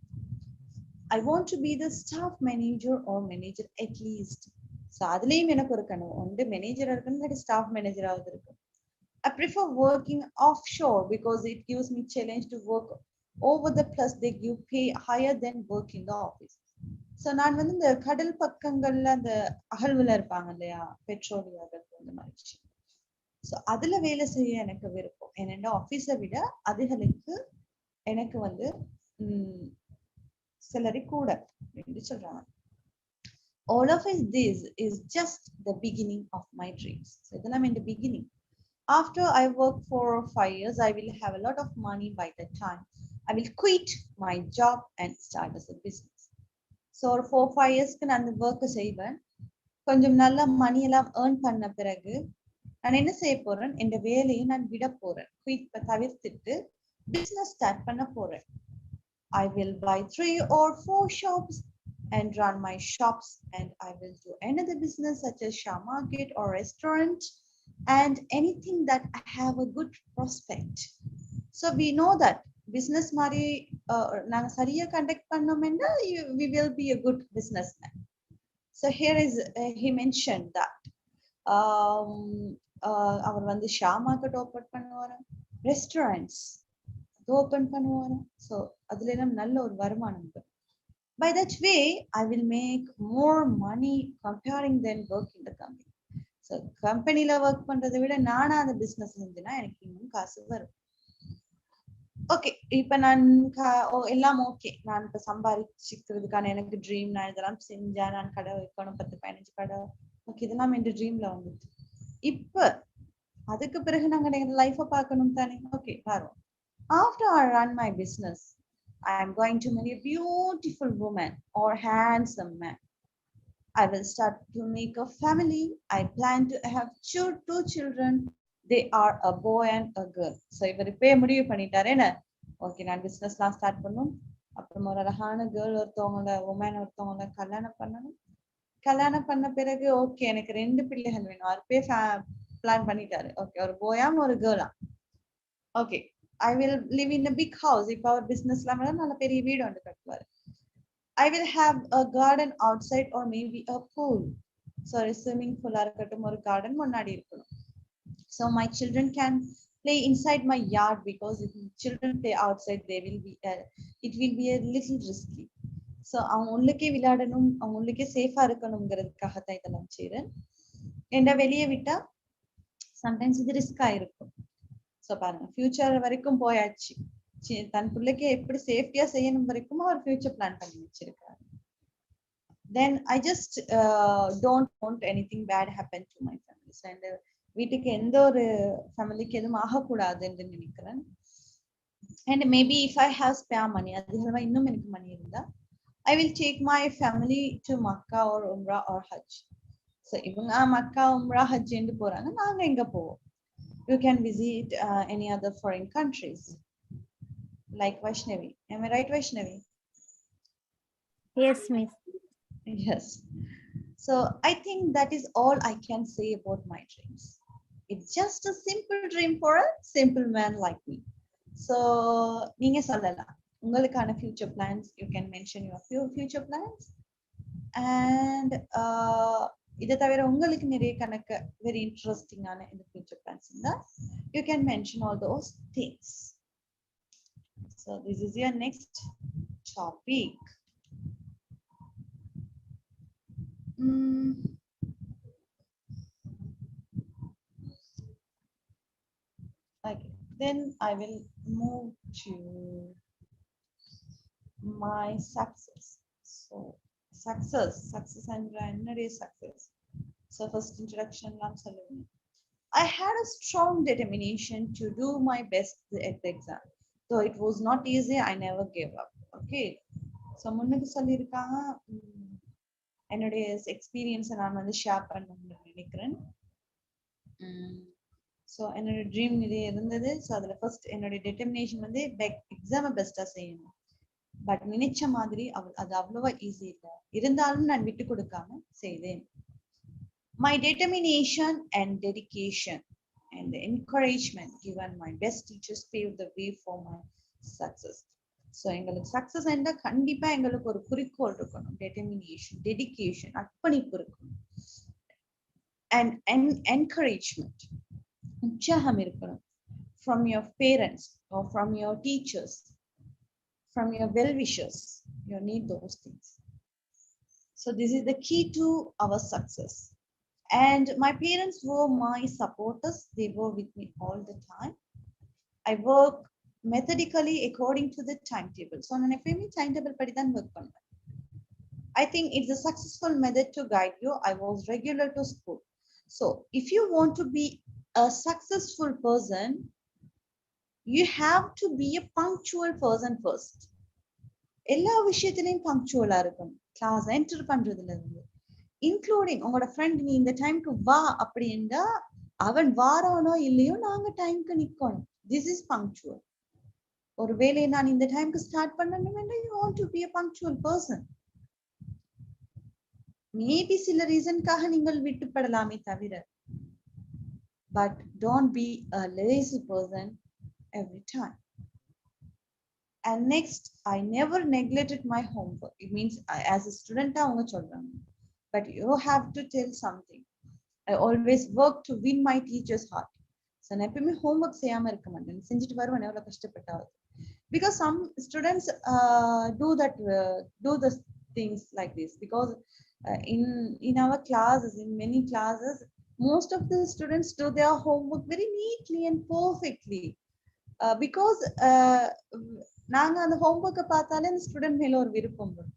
I want to be the staff manager or manager at least. So அதுலயும் எனக்கு ஒரு கனவு உண்டு, மேனேஜரா இருக்கணும், இல்லாட்டி staff மேனேஜராவது இருக்கும். I prefer working offshore because it gives me challenge to work over the plus they give pay higher than work in the office. So நான் வந்து இந்த கடல் பக்கங்கள்ல அந்த அகழ்வுல இருப்பாங்க இல்லையா, பெட்ரோலியம் அந்த மாதிரி. ஸோ அதுல வேலை செய்ய எனக்கு விருப்பம். என்னென்ன ஆஃபீஸை விட அதுகளுக்கு எனக்கு வந்து salary கூட அப்படின்னு சொல்றாங்க. All of this is just the beginning of my dreams. So இதெல்லாம் in the beginning. After I work for 5 years, I will have a lot of money by that time. I will quit my job and start as a business. So for 5 years நான் அந்த ஒர்க்கை செய்வேன். கொஞ்சம் நல்ல மணி எல்லாம் earn பண்ண பிறகு நான் என்ன செய்ய போறேன், என் வேலையை நான் விட போறேன், குயிட் தவிர்த்துட்டு business start பண்ண போறேன். I will buy 3 or 4 shops and run my shops, and I will do another business such as shop market or restaurant and anything that I have a good prospect. So we know that business mari நாங்க சரியா conduct பண்ணோம்னா we will be a good businessman. So here is he mentioned that அவர் வந்து ஷா market open பண்ணுவாராம், restaurants open பண்ணுவாராம். So அதுல எல்லாம் நல்ல ஒரு வருமானம் வரும். By that way, I will make more money comparing than work in the company. So கம்பெனில ஒர்க் பண்றதை விட நானா அந்த பிசினஸ் செஞ்சேன்னா எனக்கு இன்னும் காசு வரும். ஓகே, இப்ப நான் எல்லாம் ஓகே, நான் இப்ப சம்பாதிச்சுக்கிறதுக்கான எனக்கு ட்ரீம், நான் இதெல்லாம் செஞ்சேன், நான் கடை வைக்கணும் 10-15 கடை, ஓகே, இதெல்லாம் என் ட்ரீம்ல வந்துச்சு. இப்ப அதுக்கு பிறகு நாங்க எங்க லைஃப பார்க்கணும் தானே. Okay, பாருவோம். After I run my business, I am going to marry a beautiful woman or handsome man. I will start to make a family. I plan to have two children. They are a boy and a girl. So இவர் இப்பே முடிவு பண்ணிட்டாரு என்ன, okay நான் பிசினஸ்லாம் start பண்ணும், அப்புறம் ஒரு அழகான கேர்ள் ஒருத்தவங்கள உமன் ஒருத்தவங்கள கல்யாணம் பண்ணணும். கல்யாணம் பண்ண பிறகு ஓகே எனக்கு 2 பிள்ளைகள் வேணும், அவருப்பே பிளான் பண்ணிட்டாரு. ஓகே, ஒரு போயாம் ஒரு கேர்ளா. Okay, I will live in a big house. If our business la நல்ல பெரிய வீடு ஒன்று கட்டுவாரு. I will have a garden outside or maybe a pool. Sorry, swimming pool இருக்கட்டும், ஒரு garden முன்னாடி இருக்கணும். So my children can play inside my yard, because if children play outside, they will be it will be a little risky. So அவங்க உள்ளுக்கே விளையாடணும், அவங்க உள்ளுக்கே சேஃபா இருக்கணும்ங்கிறதுக்காக தான் இதெல்லாம் செய்றேன். என்ன வெளியே விட்டா சம்டைம்ஸ் இது ரிஸ்கா இருக்கும். ஸோ பாருங்க, ஃபியூச்சர் வரைக்கும் போயாச்சு, தன் பிள்ளைக்கு எப்படி சேஃப்டியா செய்யணும் வரைக்கும் அவர் ஃபியூச்சர் பிளான் பண்ணி வச்சிருக்காரு. Then I just don't want anything bad happen to my family. So இந்த வீட்டுக்கு எந்த ஒரு ஃபேமிலிக்கு எதுவும் ஆகக்கூடாதுன்னு நினைக்கிறேன். And maybe if I have spare money, அதிகமா இன்னும் எனக்கு மணி இருந்தா, I will take my family to Makkah or Umrah or Hajj. So இவங்க மக்கா உம்ரா ஹஜ் என்று போறாங்க, நாங்க எங்க போவோம்? You can visit any other foreign countries like Vaishnavi. Am I right, Vaishnavi? Yes, miss. Yes. So I think that is all I can say about my dreams. It's just a simple dream for a simple man like me. So நீங்க சொல்லலாம் உங்களுக்கான future plans. You can mention your few future plans. And இதை தவிர உங்களுக்கு நிறைய கணக்கு very interesting ஆன இந்த future plans இருந்தா, you can mention all those things. So this is your next topic. Okay, then I will move to my success. So success and என்னுடைய success. So first introduction லாம் சொல்லுங்க. I had a strong determination to do my best at the exam. So it was not easy. I never gave up. Okay. So முன்னுக்கு சொல்லியிருக்காங்க, என்னுடைய எக்ஸ்பீரியன்ஸை நான் வந்து share பண்ணணும்னு நினைக்கிறேன். ஸோ என்னோட ட்ரீம் நிறைய இருந்தது. ஸோ அதில் ஃபர்ஸ்ட் என்னுடைய டெட்டர்மினேஷன் வந்து எக்ஸாமை பெஸ்ட்டாக செய்யணும். பட் நினைச்ச மாதிரி அது அவ்வளவா ஈஸி இல்லை, இருந்தாலும் நான் விட்டு கொடுக்காம செய்தேன். My determination and dedication and the encouragement given my best teachers paved the way for my success. So எங்களுக்கு சக்சஸ் என்றா கண்டிப்பா எங்களுக்கு ஒரு குறிக்கோள் இருக்கணும், determination, dedication, அர்ப்பணிப்பு இருக்கணும், and encouragement, உற்சாகம் இருக்கணும், from your parents or from your teachers, from your well-wishers. You need those things. So this is the key to our success. And my parents were my supporters. They were with me all the time. I work methodically according to the timetable. So நான் எப்பயுமே timetable படி தான் work பண்ணுவேன். I think it's a successful method to guide you. I was regular to school. So if you want to be a successful person, you have to be a punctual person first. எல்லா விஷயத்திலையும் பங்க்சுவலா இருக்கணும். Class enter பண்றதுல இருந்து including உங்களோட friend நீ இந்த டைம்க்கு வா அப்படின்னா அவன் வாரானோ இல்லையோ நாங்க டைம்க்கு நிக்கணும். This is punctual. ஒரு வேலையை நான் இந்த டைம்க்கு ஸ்டார்ட் பண்ணணும்னா you want to be a punctual person. Maybe சில ரீசன்காக நீங்கள் விட்டுப்படலாமே தவிர, but don't be a lazy person every time. And next, I never neglected my homework. It means as a student அவங்க சொல்றாங்க, but you have to tell something. I always work to win my teacher's heart. So நான் எப்பவுமே homework செய்யாம இருக்க மாட்டேன், செஞ்சுட்டு வருவேன் எவ்வளவு கஷ்டப்பட்டாவது. Because some students do the things like this, because in our classes, in many classes, most of the students do their homework very neatly and perfectly, because நாங்க அந்த ஹோம்ஒர்க்கை பார்த்தாலே அந்த ஸ்டூடெண்ட் மேல ஒரு விருப்பம் வரும்.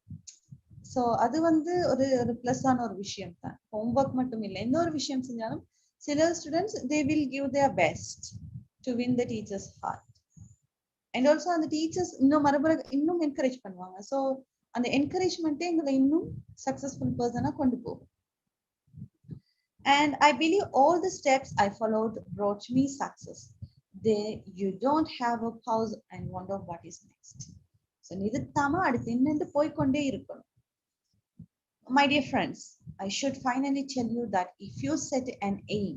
ஸோ அது வந்து ஒரு ஒரு பிளஸ் ஆன ஒரு விஷயம் தான். ஹோம்ஒர்க் மட்டும் இல்லை, எந்த ஒரு விஷயம் செஞ்சாலும் சில students they will give their best to win the teacher's heart. And also அந்த டீச்சர்ஸ் இன்னும் மறுபடியும் இன்னும் என்கரேஜ் பண்ணுவாங்க. ஸோ அந்த என்கரேஜ்மெண்ட்டே எங்களை இன்னும் சக்சஸ்ஃபுல் பர்சனா கொண்டு போகும். And I believe all the steps I followed brought me success. You don't have a pause and wonder what is next. So நிறுத்தாம அடுத்து என்னன்னு போய்க்கொண்டே இருக்கணும். My dear friends, I should finally tell you that if you set an aim,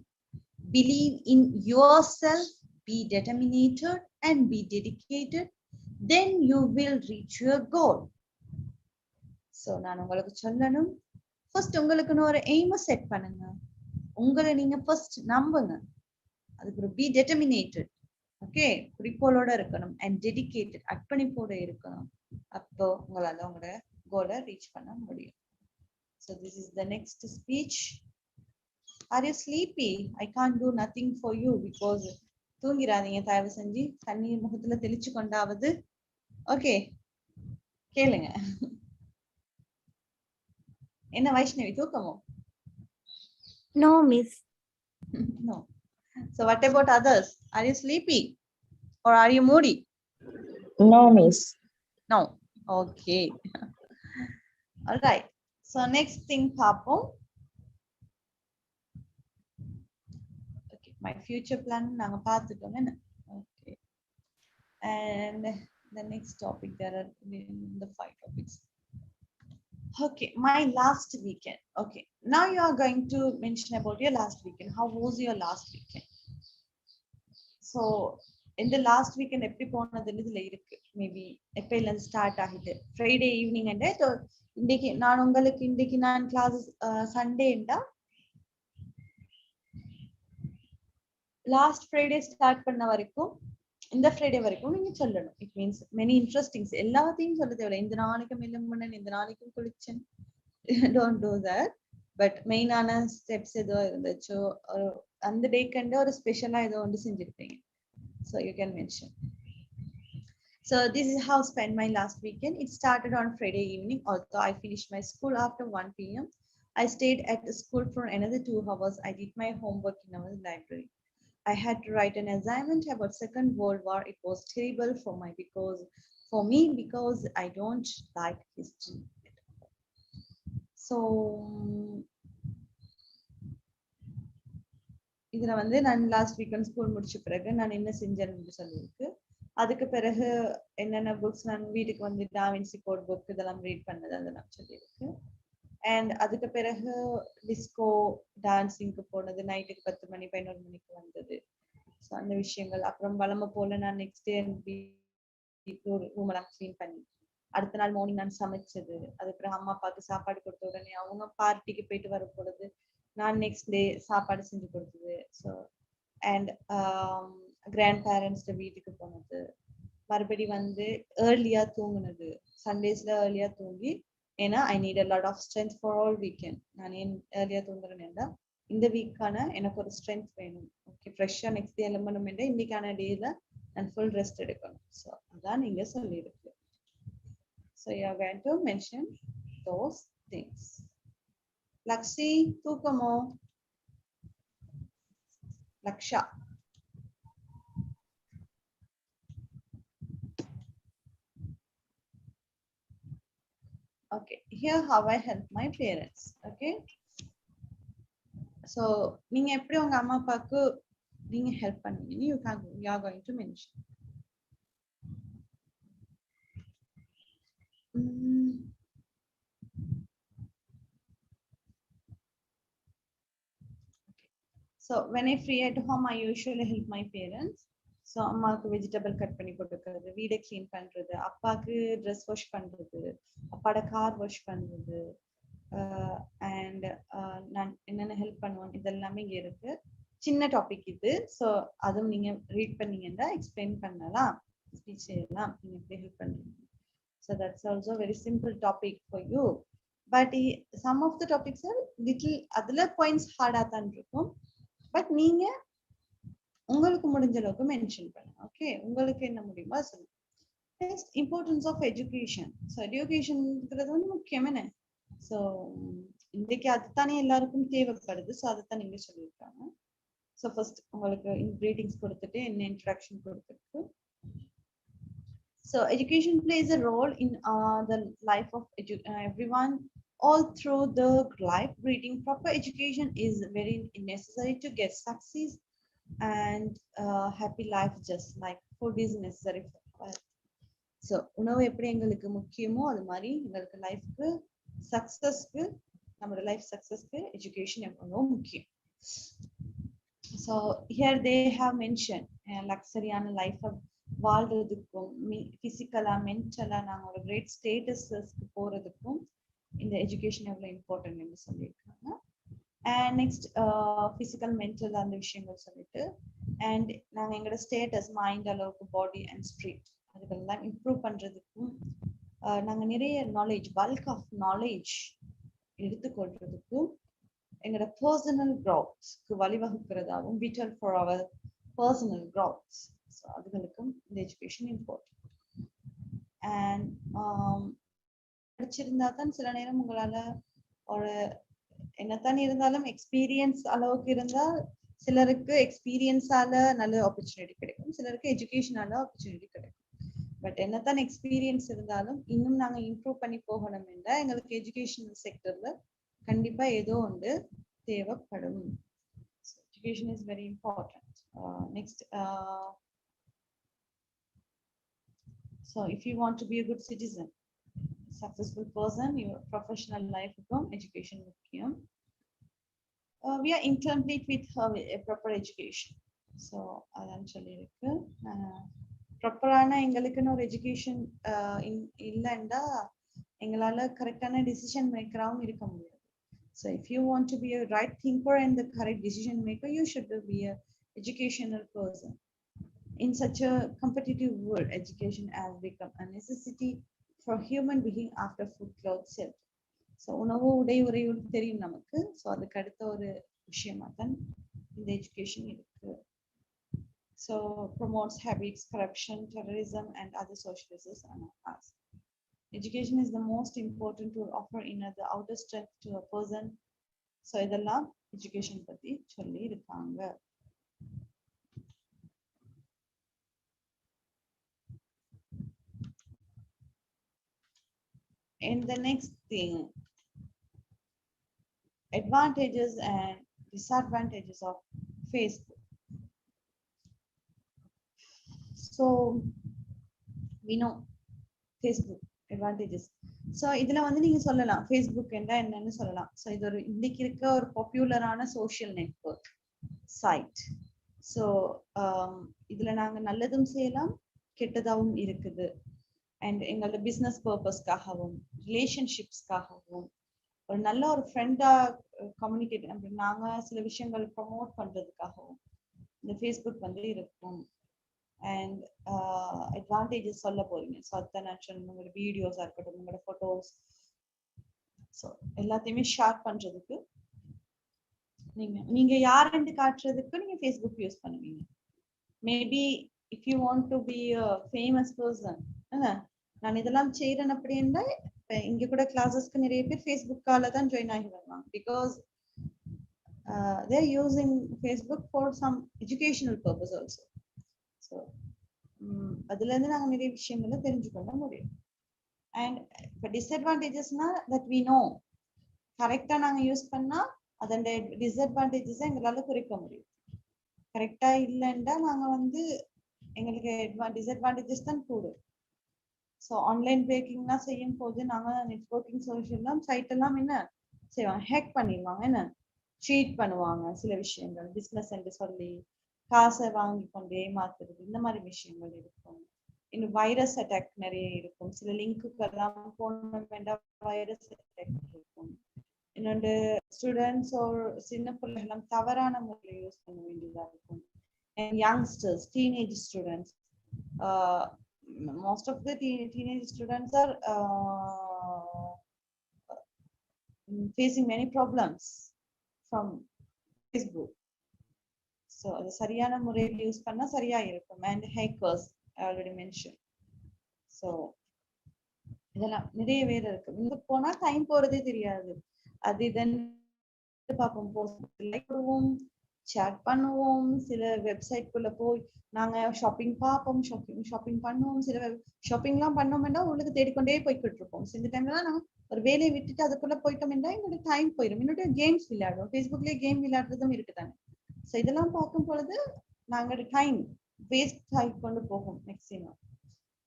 believe in yourself, be determined and be dedicated, then you will reach your goal. So நான் உங்களுக்கு சொல்லணும், first உங்களுக்குன்னு ஒரு எய்மை set பண்ணுங்க, உங்களை நீங்க first நம்புங்க, அதுக்கு be determined, ஓகே, குறிக்கோளோட இருக்கணும், and dedicated, அர்ப்பணிப்போட இருக்கணும். அப்போ உங்களால உங்களோட கோலை ரீச் பண்ண முடியும். So this is the next speech. Are you sleepy? I can't do nothing for you because தூங்கிராதீங்க தயவு செஞ்சு, தண்ணீர் முகத்துல தெளிச்சு கொண்டாவது. ஓகே, கேளுங்க. என்ன Vaishnavi தூக்கமோ? No, miss. No. So what about others? Are you sleepy or are you moody? No, miss. No. Okay. All right. So next thing, Papo. Okay, my future plan நாங்க பார்த்துட்டோம் என்ன? Okay. And the next topic, there are the 5 topics. Okay, my last weekend. Okay, now you are going to mention about your last weekend. How was your last weekend? So in the last weekend எப்படி போனதுன்னு இதுல இருக்கு. Maybe எப்பைல start ஆகுது, Friday evening and இன்னைக்கு நான் உங்களுக்கு இன்னைக்கு நான் classes சண்டேண்டா last Friday start பண்ண வரைக்கும் இந்த ஃப்ரைடே வரைக்கும் நீங்க சொல்லணும். இட் மீன்ஸ் மெனி இன்ட்ரெஸ்டிங்ஸ், எல்லாத்தையும் சொல்ல தேவையில்ல. இந்த நாளைக்கு மெல்லம் பண்ணேன், இந்த நாளைக்கும் குளிச்சேன், டோன்ட் டூ தட். பட் மெயினான ஸ்டெப்ஸ் ஏதோ இருந்துச்சோ அந்த டே கண்டு ஒரு ஸ்பெஷலா ஏதோ ஒன்று செஞ்சிருப்பீங்க. So you can mention. So this is how I spent my last weekend. It started on Friday evening. Although I finished my school after 1 p.m. I stayed at the school for another 2 hours. I did my homework in our library. I had to write an assignment about Second World War. It was terrible for me because I don't like history. So இதுல வந்து நான் last weekend school முடிச்ச பிறகு நான் என்ன செஞ்சேன்னு சொல்லியிருக்கு. அதுக்கு பிறகு என்னென்ன புக்ஸ் நான் வீட்டுக்கு வந்து டாவின்சி கோட் புக் இதெல்லாம் ரீட் பண்ணது அதெல்லாம் சொல்லியிருக்கு. அண்ட் அதுக்கு பிறகு டிஸ்கோ டான்ஸிங்க்கு போனது, நைட்டுக்கு 10 மணி 11 மணிக்கு வந்தது. ஸோ அந்த விஷயங்கள். அப்புறம் வளமை போல நான் நெக்ஸ்ட் டே ரூம் எல்லாம் கிளீன் பண்ணி அடுத்த நாள் மார்னிங் நான் சமைச்சது. அதுக்கப்புறம் அம்மா அப்பாவுக்கு சாப்பாடு கொடுத்த உடனே அவங்க பார்ட்டிக்கு போயிட்டு வர பொழுது நான் நெக்ஸ்ட் டே சாப்பாடு செஞ்சு கொடுத்தது. ஸோ அண்ட் கிராண்ட் பேரண்ட்ஸ்ட வீட்டுக்கு போனது, மறுபடி வந்து ஏர்லியா தூங்குனது, சண்டேஸ்ல ஏர்லியா தூங்கி, ஏன்னா I need a lot of strength for all weekend. நான் ஏன் ஏர்லியா தூங்குறேன்னா இந்த வீக்கான எனக்கு ஒரு ஸ்ட்ரென்த் வேணும். ஓகே, ஃப்ரெஷ்ஷா நெக்ஸ்ட் டே எழும்பணும் என்றால் இன்னைக்கான டேல நான் ஃபுல் ரெஸ்ட் எடுக்கணும். ஸோ அதான் நீங்க சொல்லியிருக்கு. So you are going to mention those things. Laksi, தூக்கமோ? Laksha. Okay, here how I help my parents. Okay, so நீங்க எப்படி உங்க அம்மா அப்பாக்கு நீங்க ஹெல்ப் பண்ணுவீங்க, you are going to mention. So when I free at home, I usually help my parents. So அம்மாக்கு vegetable cut பண்ணி கொடுக்கறது, வீடை கிளீன் பண்றது, அப்பாக்கு ட்ரெஸ் வாஷ் பண்றது, அப்பாட கார் வாஷ் பண்றது, அண்ட் நான் என்னென்ன ஹெல்ப் பண்ணுவேன் இதெல்லாமே இங்க இருக்கு. சின்ன டாபிக் இது. ஸோ அதுவும் நீங்க ரீட் பண்ணீங்கன்னா எக்ஸ்பிளைன் பண்ணலாம், ஸ்பீச் செய்யலாம், நீங்க எப்படி ஹெல்ப் பண்றீங்க. So that's also very simple topic for you. But some of the topics little அதுல பாயிண்ட்ஸ் ஹார்டா தான் இருக்கும். பட் நீங்க உங்களுக்கு முடிஞ்ச அளவுக்கு மென்ஷன் பண்ணுங்க. ஓகே, உங்களுக்கு என்ன முடியுமோ சொல்லுங்க. Next importance of education. So எஜுகேஷன்ங்கிறது வந்து முக்கியமான. ஸோ இன்றைக்கு அதுதானே எல்லாருக்கும் தேவைப்படுது. ஸோ அதைத்தான் நீங்க சொல்லியிருக்காங்க. ஸோ ஃபர்ஸ்ட் உங்களுக்கு கிரீட்டிங்ஸ் கொடுத்துட்டு என்ன இன்ட்ரடக்ஷன் கொடுத்துட்டு, so education plays a role in the life of everyone all through the life. Reading proper education is very necessary to get success and happy life, just like food is necessary for life. So உணவு எப்படி எங்களுக்கு முக்கியமோ அது மாதிரி எங்களுக்கு லைஃப்க்கு சக்சஸ்க்கு, நம்மளோட life சக்சஸ்க்கு education எவ்வளோ முக்கியம். So here they have mention லக்ஸரியான லைஃபை வாழ்றதுக்கும், பிசிக்கலா மென்டலா நாங்கள் ஒரு கிரேட் ஸ்டேட்டஸ்க்கு போறதுக்கும் இந்த எஜுகேஷன் எவ்வளோ இம்பார்ட்டன்ட்னு சொல்லியிருக்காங்க. அண்ட் நெக்ஸ்ட் பிசிக்கல் மென்டல் அந்த விஷயங்கள் சொல்லிட்டு, அண்ட் நாங்கள் எங்களோட ஸ்டேட்டஸ் மைண்ட் அளவுக்கு பாடி அண்ட் ஸ்பிரிட் அதுக்கெல்லாம் இம்ப்ரூவ் பண்றதுக்கும், நாங்கள் நிறைய நாலேஜ், பல்க் ஆஃப் நாலேஜ் எடுத்துக்கொள்றதுக்கும், எங்களோட பர்சனல் க்ரோத்ஸ்க்கு வழிவகுக்கிறதாகவும், vital for our personal growths. So அதுகளுக்கும் இந்த எஜுகேஷன் இம்பார்ட்டன்ட். அண்ட் படிச்சிருந்தா தான் சில நேரம் உங்களால ஒரு என்னத்தான் இருந்தாலும் எக்ஸ்பீரியன்ஸ் அளவுக்கு இருந்தா சிலருக்கு எக்ஸ்பீரியன்ஸால நல்ல ஆப்பர்ச்சுனிட்டி கிடைக்கும், சிலருக்கு எஜுகேஷனால ஆப்பர்ச்சுனிட்டி கிடைக்கும். பட் என்னத்தான் எக்ஸ்பீரியன்ஸ் இருந்தாலும் இன்னும் நாங்க இம்ப்ரூவ் பண்ணி போகணும் என்றால் எங்களுக்கு எஜுகேஷனல் செக்டர்ல கண்டிப்பா ஏதோ ஒன்று தேவைப்படும். Education is very important. Next, so if you want to be a good citizen, successful person, your professional life become education mukkiyam. We are incomplete with a proper education. So adan sollirukku ப்ராப்பரான எங்களுக்குன்னு ஒரு education இல்லைண்டா எங்களால கரெக்டான decision மேக்கராகவும் இருக்க முடியாது. So if you want to be a right thinker and the correct decision maker, you should be a educational person. In such a competitive world, education has become a necessity for human being after food, clothes, shelter. So உணவு, உடை, உறையுள் தெரியும் நமக்கு. So அதுக்கு அடுத்த ஒரு விஷயமா தான் இந்த எஜுகேஷன் இருக்கு. So promotes habits, corruption, terrorism, and other social issues among us. Education is the most important tool offer inner the outer strength to a person. So இதெல்லாம் எஜுகேஷன் பத்தி சொல்லி இருக்காங்க. And the next thing, advantages and disadvantages of Facebook. So we know Facebook advantages. So இதுல வந்து நீங்க சொல்லலாம் Facebook என்னன்னு சொல்லலாம். ஸோ இது ஒரு இன்னைக்கு இருக்க ஒரு பாப்புலரான சோஷியல் நெட்வொர்க் சைட். ஸோ இதுல நாங்க நல்லதும் செய்யலாம், கெட்டதாகவும் இருக்குது. அண்ட் எங்களோட பிஸ்னஸ் பர்பஸ்க்காகவும், ரிலேஷன்ஷிப்ஸ்க்காகவும், ஒரு நல்ல ஒரு ஃப்ரெண்டா கம்யூனிகேட் அப்படி நாங்க சில விஷயங்கள் ப்ரமோட் பண்றதுக்காகவும் இந்த ஃபேஸ்புக் வந்து இருக்கும். அண்ட் அட்வான்டேஜஸ் சொல்ல போறீங்க. ஸோ அதுதான் நான் சொன்னேன், உங்களோட வீடியோஸா இருக்கட்டும், உங்களோட போட்டோஸ், ஸோ எல்லாத்தையுமே ஷேர் பண்றதுக்கு நீங்க யாருன்னு காட்டுறதுக்கு நீங்க ஃபேஸ்புக் யூஸ் பண்ணுவீங்க. Maybe if you want to be a famous person, நான் இதெல்லாம் செய்யறேன் அப்படின்னா இங்க கூட கிளாஸஸ்க்கு நிறைய பேர் ஃபேஸ்புக்கால தான் ஜாயின் ஆகி வருவாங்க. Because they're using Facebook for some educational purpose also. So அதுல இருந்து நாங்க நிறைய விஷயங்களை தெரிஞ்சுக்கொள்ள முடியும். அண்ட் இப்போ டிஸ்அட்வான்டேஜஸ்னா தட் வி நோ, கரெக்டா நாங்க யூஸ் பண்ணா அதோட டிஸ்அட்வான்டேஜஸ் எங்களால குறைக்க முடியும். கரெக்டா இல்லைன்னா நாங்க வந்து எங்களுக்கு டிஸ்அட்வான்டேஜஸ் தான் கூடும். ஸோ ஆன்லைன் பேக்கிங்லாம் செய்யும் போது நாங்கள் நெட்வொர்க்கிங் சொல்யூஷன்லாம் சைட் எல்லாம் என்ன செய்வாங்க, ஹேக் பண்ணிடுவாங்க, என்ன சீட் பண்ணுவாங்க. சில விஷயங்கள் பிஸ்னஸ் என்று சொல்லி காசை வாங்கி கொண்டு ஏமாத்துறது, இந்த மாதிரி விஷயங்கள் இருக்கும். இன்னும் வைரஸ் அட்டாக் நிறைய இருக்கும். சில லிங்க்குக்கெல்லாம் போன வேண்டாம், வைரஸ் அட்டாக் இருக்கும். இன்னொன்று ஸ்டூடெண்ட்ஸ் சின்ன பிள்ளைகளும் தவறான முறையில் யூஸ் பண்ண வேண்டியதா இருக்கும். And youngsters, teenage students, most of the teenage students are facing many problems from Facebook. So அது சரியான முறையில் யூஸ் பண்ணா சரியா இருக்கும். And hackers, I already mentioned. So இதெல்லாம் நிறைய பேர் இருக்கு. இங்க போனா டைம் போறதே தெரியாது. அது இதன் பார்ப்போம், போஸ்ட் லைக் பண்ணுவோம், சேட் பண்ணுவோம், சில வெப்சைட்குள்ள போய் நாங்க ஷாப்பிங் பார்ப்போம், ஷாப்பிங் பண்ணுவோம். சில ஷாப்பிங்லாம் பண்ணோம்னா உங்களுக்கு தேடிக்கொண்டே போய்கிட்டு இருப்போம். இந்த டைம்ல நாங்க ஒரு வேலையை விட்டுட்டு அதுக்குள்ள போயிட்டோம்னா எங்களோட டைம் போயிடும். இன்னொரு கேம்ஸ் விளையாடுவோம், ஃபேஸ்புக்லயே கேம் விளையாடுறதும் இருக்குதானே. ஸோ இதெல்லாம் பார்க்கும் பொழுது நாங்களோட டைம் வேஸ்ட் ஆகி கொண்டு போகும் மேக்சிமம்.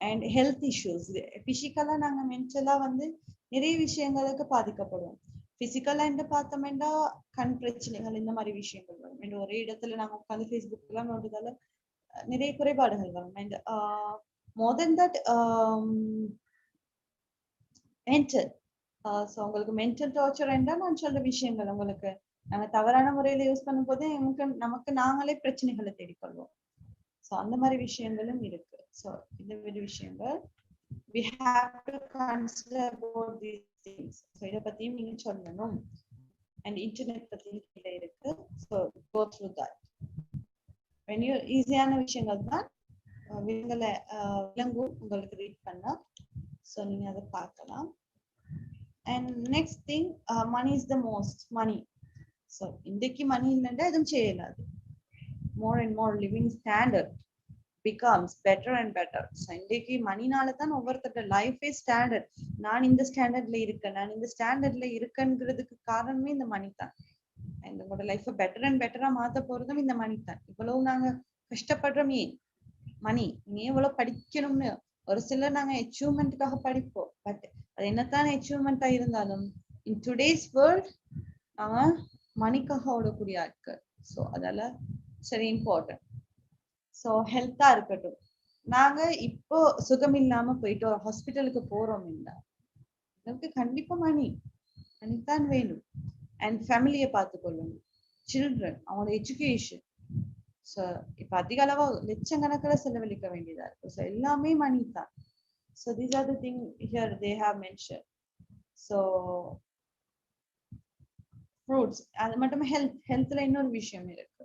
அண்ட் ஹெல்த் இஷ்யூஸ், பிசிக்கலா நாங்க மென்டலா வந்து நிறைய விஷயங்களுக்கு பாதிக்கப்படுவோம். பிசிக்கலா என்று பார்த்தோம்னா கண் பிரச்சனைகள், இந்த மாதிரி விஷயங்கள் வரும். அண்ட் ஒரே இடத்துல நாங்க உட்காந்து ஃபேஸ்புக் எல்லாம் நோண்டுதால நிறைய குறைபாடுகள் வரும். And more then that mental, so உங்களுக்கு மென்டல் டார்ச்சர் என்றால் நான் சொல்ற விஷயங்கள் உங்களுக்கு நாங்க தவறான முறையில யூஸ் பண்ணும் போது நமக்கு நாங்களே பிரச்சனைகளை தேடிக்கொள்வோம். ஸோ அந்த மாதிரி விஷயங்களும் இருக்கு. ஸோ இந்த மாதிரி விஷயங்கள் we have to consider about these things. So இதை பத்தியும் நீங்க சொல்லணும். அண்ட் இன்டர்நெட் பத்தியும் கீழே இருக்கு. So go through that. when you ஈஸியான விஷயங்கள் தான் விலங்கும் உங்களுக்கு ரீட் பண்ணா. ஸோ நீங்க அதை பார்க்கலாம். And next thing, money is the most money. So இன்றைக்கு மணி இல்லைன்னா எதுவும் செய்யலாது. more and more living standard becomes better and better. So இன்றைக்கு மணினால தான் ஒவ்வொருத்தரோட லைஃபே ஸ்டாண்டர்ட். நான் இந்த ஸ்டாண்டர்ட்ல இருக்கேன், நான் இந்த ஸ்டாண்டர்ட்ல இருக்கேங்கிறதுக்கு காரணமே இந்த மணி தான். உங்களோட லைஃபை பெட்டர் அண்ட் பெட்டரா மாத்த போறதும் இந்த மணி தான். இவ்வளவு நாங்க கஷ்டப்படுறோமே மணி, நீ எவ்வளவு படிக்கணும்னு. ஒரு சிலர் நாங்க அச்சீவ்மெண்ட்டுக்காக படிப்போம், பட் அது என்னத்தான் அச்சீவ்மெண்டா இருந்தாலும் இன் டுடேஸ் வேர்ல்ட் நாங்க மணிக்காக ஓடக்கூடிய ஆட்கள். ஸோ அதால சரி இம்பார்ட்டன்ட். ஸோ ஹெல்த்தா இருக்கட்டும். நாங்க இப்போ சுகம் இல்லாம போயிட்டு ஒரு ஹாஸ்பிட்டலுக்கு போறோம் இல்ல, நமக்கு கண்டிப்பா மணித்தான் வேணும். அண்ட் ஃபேமிலியை பார்த்துக்கொள்ளணும், சில்ட்ரன், அவங்களோட எஜுகேஷன். ஸோ இப்ப அதிக அளவா லட்சக்கணக்கில் செலவழிக்க வேண்டியதா இருக்கு. ஸோ எல்லாமே மணி தான். So these are the thing here they have mention. So fruits, அது மட்டும் ஹெல்த்ல இன்னொரு விஷயம் இருக்கு,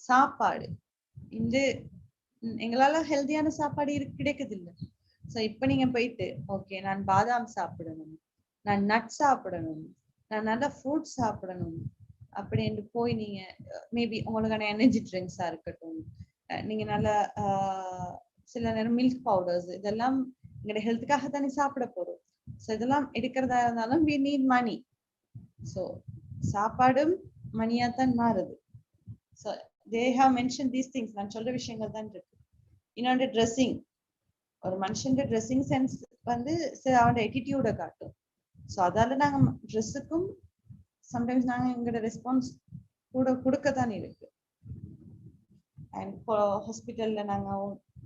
சாப்பாடு. இந்த எங்களால ஹெல்தியான சாப்பாடு கிடைக்குது இல்லை. ஸோ இப்ப நீங்க போயிட்டு ஓகே நான் பாதாம் சாப்பிடணும், நான் நட் சாப்பிடணும், நான் நல்ல ஃப்ரூட் சாப்பிடணும் அப்படின்னு போய் நீங்க மேபி உங்களுக்கான எனர்ஜி ட்ரிங்க்ஸா இருக்கட்டும், நீங்க நல்ல சில நேரம் மில்க் பவுடர்ஸ், இதெல்லாம் எங்களோட ஹெல்த்துக்காக தானே சாப்பிட போறோம். ஸோ இதெல்லாம் எடுக்கிறதா இருந்தாலும் we need money. ஸோ சாப்பாடும் மணியா தான் மாறுது. So they have mentioned these things. நான் சொல்ற விஷயங்கள் தான் இருக்கு. இன்னொன்று ட்ரெஸ்ஸிங், ஒரு மனுஷன் ட்ரெஸ்ஸிங் சென்ஸ் வந்து அவனோட எட்டிடியூட காட்டும். ஸோ அதால நாங்க ட்ரெஸ்ஸுக்கும் சம்டைம்ஸ் நாங்க எங்களோட ரெஸ்பான்ஸ் கூட கொடுக்கத்தான் இருக்கு. அண்ட் இப்போ ஹாஸ்பிட்டல்ல நாங்க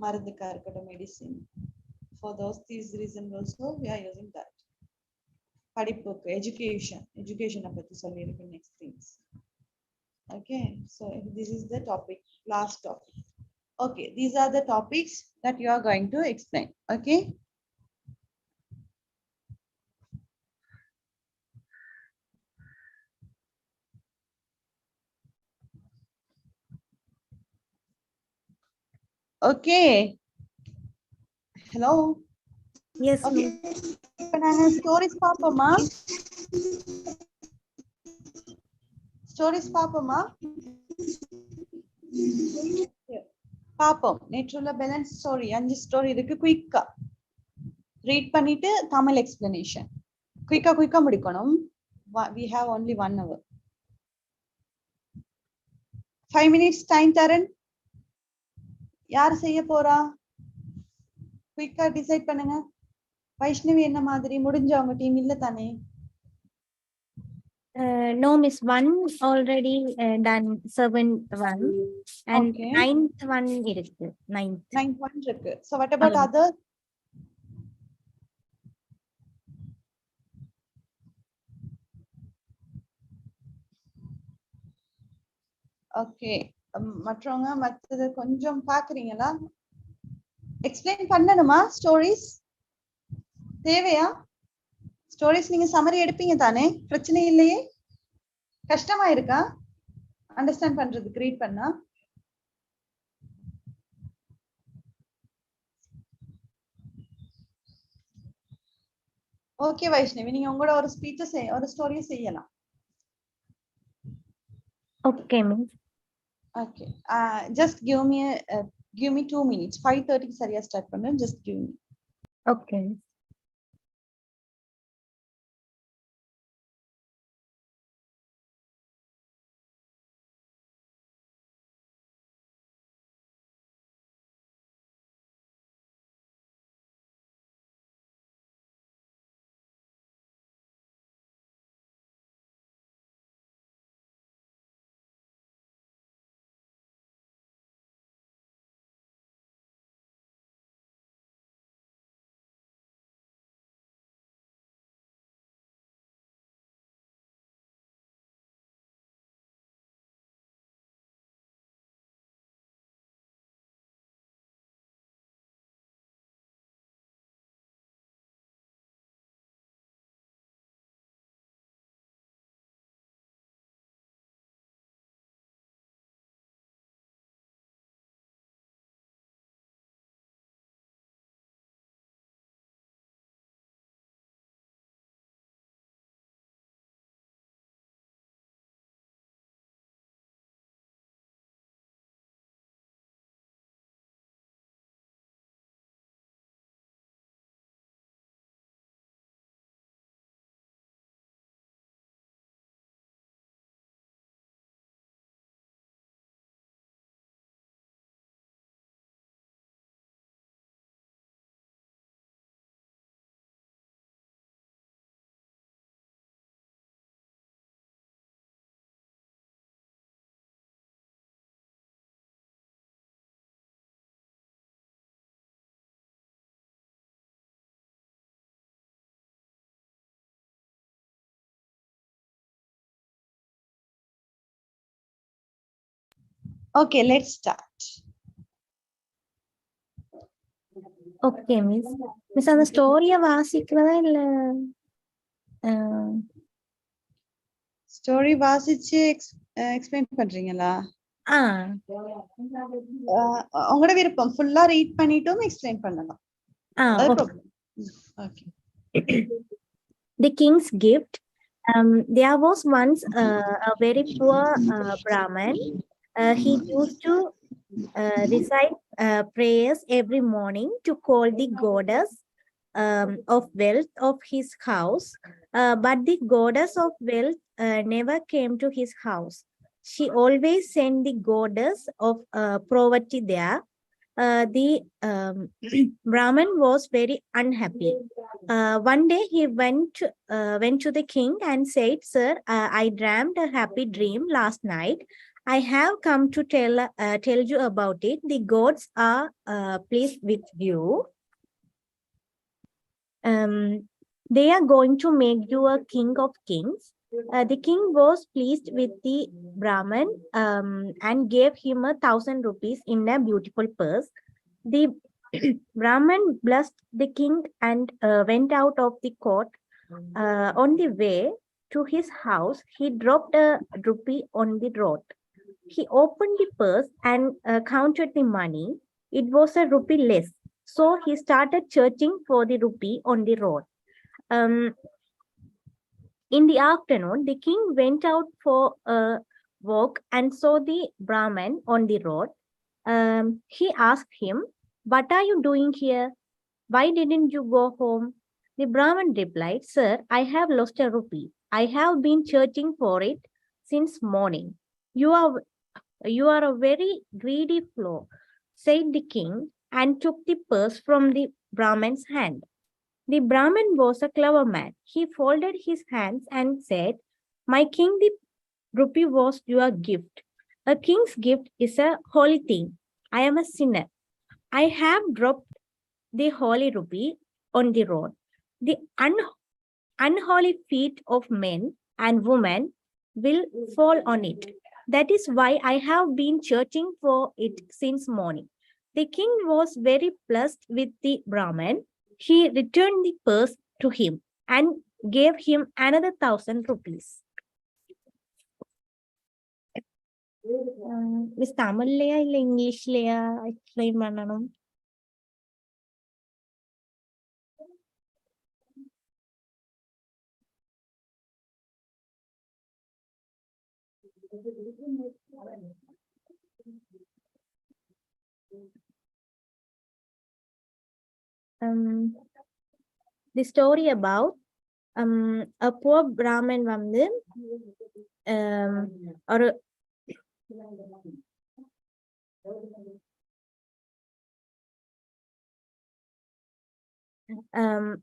மருந்துக்கா இருக்கட்டும், medicine, for these reasons also we are using that. படிப்புக்கு எஜுகேஷனை பத்தி சொல்லியிருக்கு. Next things. Okay, so this is the topic, last topic. Okay, these are the topics that you are going to explain. Okay. Okay. Hello. Yes, Okay. ma'am. இப்ப நாங்க stories பாப்போமா? பாப்போம். நேற்றுள்ள balance story 5 story இருக்கு. குயிக்கா read பண்ணிட்டு Tamil explanation குயிக்கா முடிக்கணும். we have only 1 hour. 5 minutes time தரேன். யார் செய்ய போறா? குயிக்கா டிசைட் பண்ணுங்க. வைஷ்ணவி என்ன மாதிரி முடிஞ்ச உங்க டீம் இல்ல தானே? No, Miss. One already done. Seventh one and Okay. ninth one இருக்கு. Ninth. 9.1 இருக்கு. So what about other? Okay. மற்றவங்க மத்தது கொஞ்சம் பாக்குறீங்களா? எக்ஸ்பிளைன் பண்ணணுமா ஸ்டோரிஸ்? தேவையா? ஸ்டோரிஸ் நீங்க சம்மரி எடுப்பீங்க தானே? பிரச்சனை இல்லையே? கஷ்டமா இருக்கா அண்டர்ஸ்டாண்ட் பண்றதுக்கு ரீட் பண்ணா? ஓகே வைஷ்ணவி, நீங்க உங்களோட ஒரு ஸ்பீச் ஒரு ஸ்டோரியை செய்யலாம். Okay, Miss. Okay. Just give me 2 minutes. 5:30 சரியா ஸ்டார்ட் பண்றேன். just give me. Okay. Okay, let's start. Okay, Miss. Miss, அந்த ஸ்டோரிய வாசிக்கிறதா இல்ல ஸ்டோரி வாசிச்சு எக்ஸ்பிளைன் பண்றீங்களா? உங்களோட விருப்பம். ஃபுல்லா ரீட் பண்ணிட்டும் எக்ஸ்பிளைன் பண்ணலாம். Okay. The king's gift. There was once a very poor Brahmin. He used to recite prayers every morning to call the goddess of wealth of his house. But the goddess of wealth never came to his house. She always sent the goddess of poverty there. The Brahmin was very unhappy. One day he went to the king and said, "Sir, I dreamed a happy dream last night. I have come to tell you about it. The gods are pleased with you. They are going to make you a king of kings." The king was pleased with the Brahmin and gave him 1,000 rupees in a beautiful purse. The Brahmin blessed the king and went out of the court. On the way to his house, he dropped a rupee on the road. He opened the purse and counted the money. It was a rupee less. So he started searching for the rupee on the road. In the afternoon, the king went out for a walk and saw the Brahmin on the road. He asked him, "What are you doing here? Why didn't you go home?" The Brahmin replied, "Sir, I have lost a rupee. I have been searching for it since morning. You are a very greedy fellow," said the king, and took the purse from the Brahmin's hand. The Brahmin was a clever man. He folded his hands and said, "My king, the rupee was your gift. A king's gift is a holy thing. I am a sinner. I have dropped the holy rupee on the road. The unholy feet of men and women will fall on it. That is why I have been searching for it since morning." The king was very pleased with the Brahmin. He returned the purse to him and gave him another 1,000 rupees. Miss தமிழ்லையா இல்ல இங்கிலீஷ்லயா explain பண்ணணும்? The story about a poor Brahmin வந்து ஒரு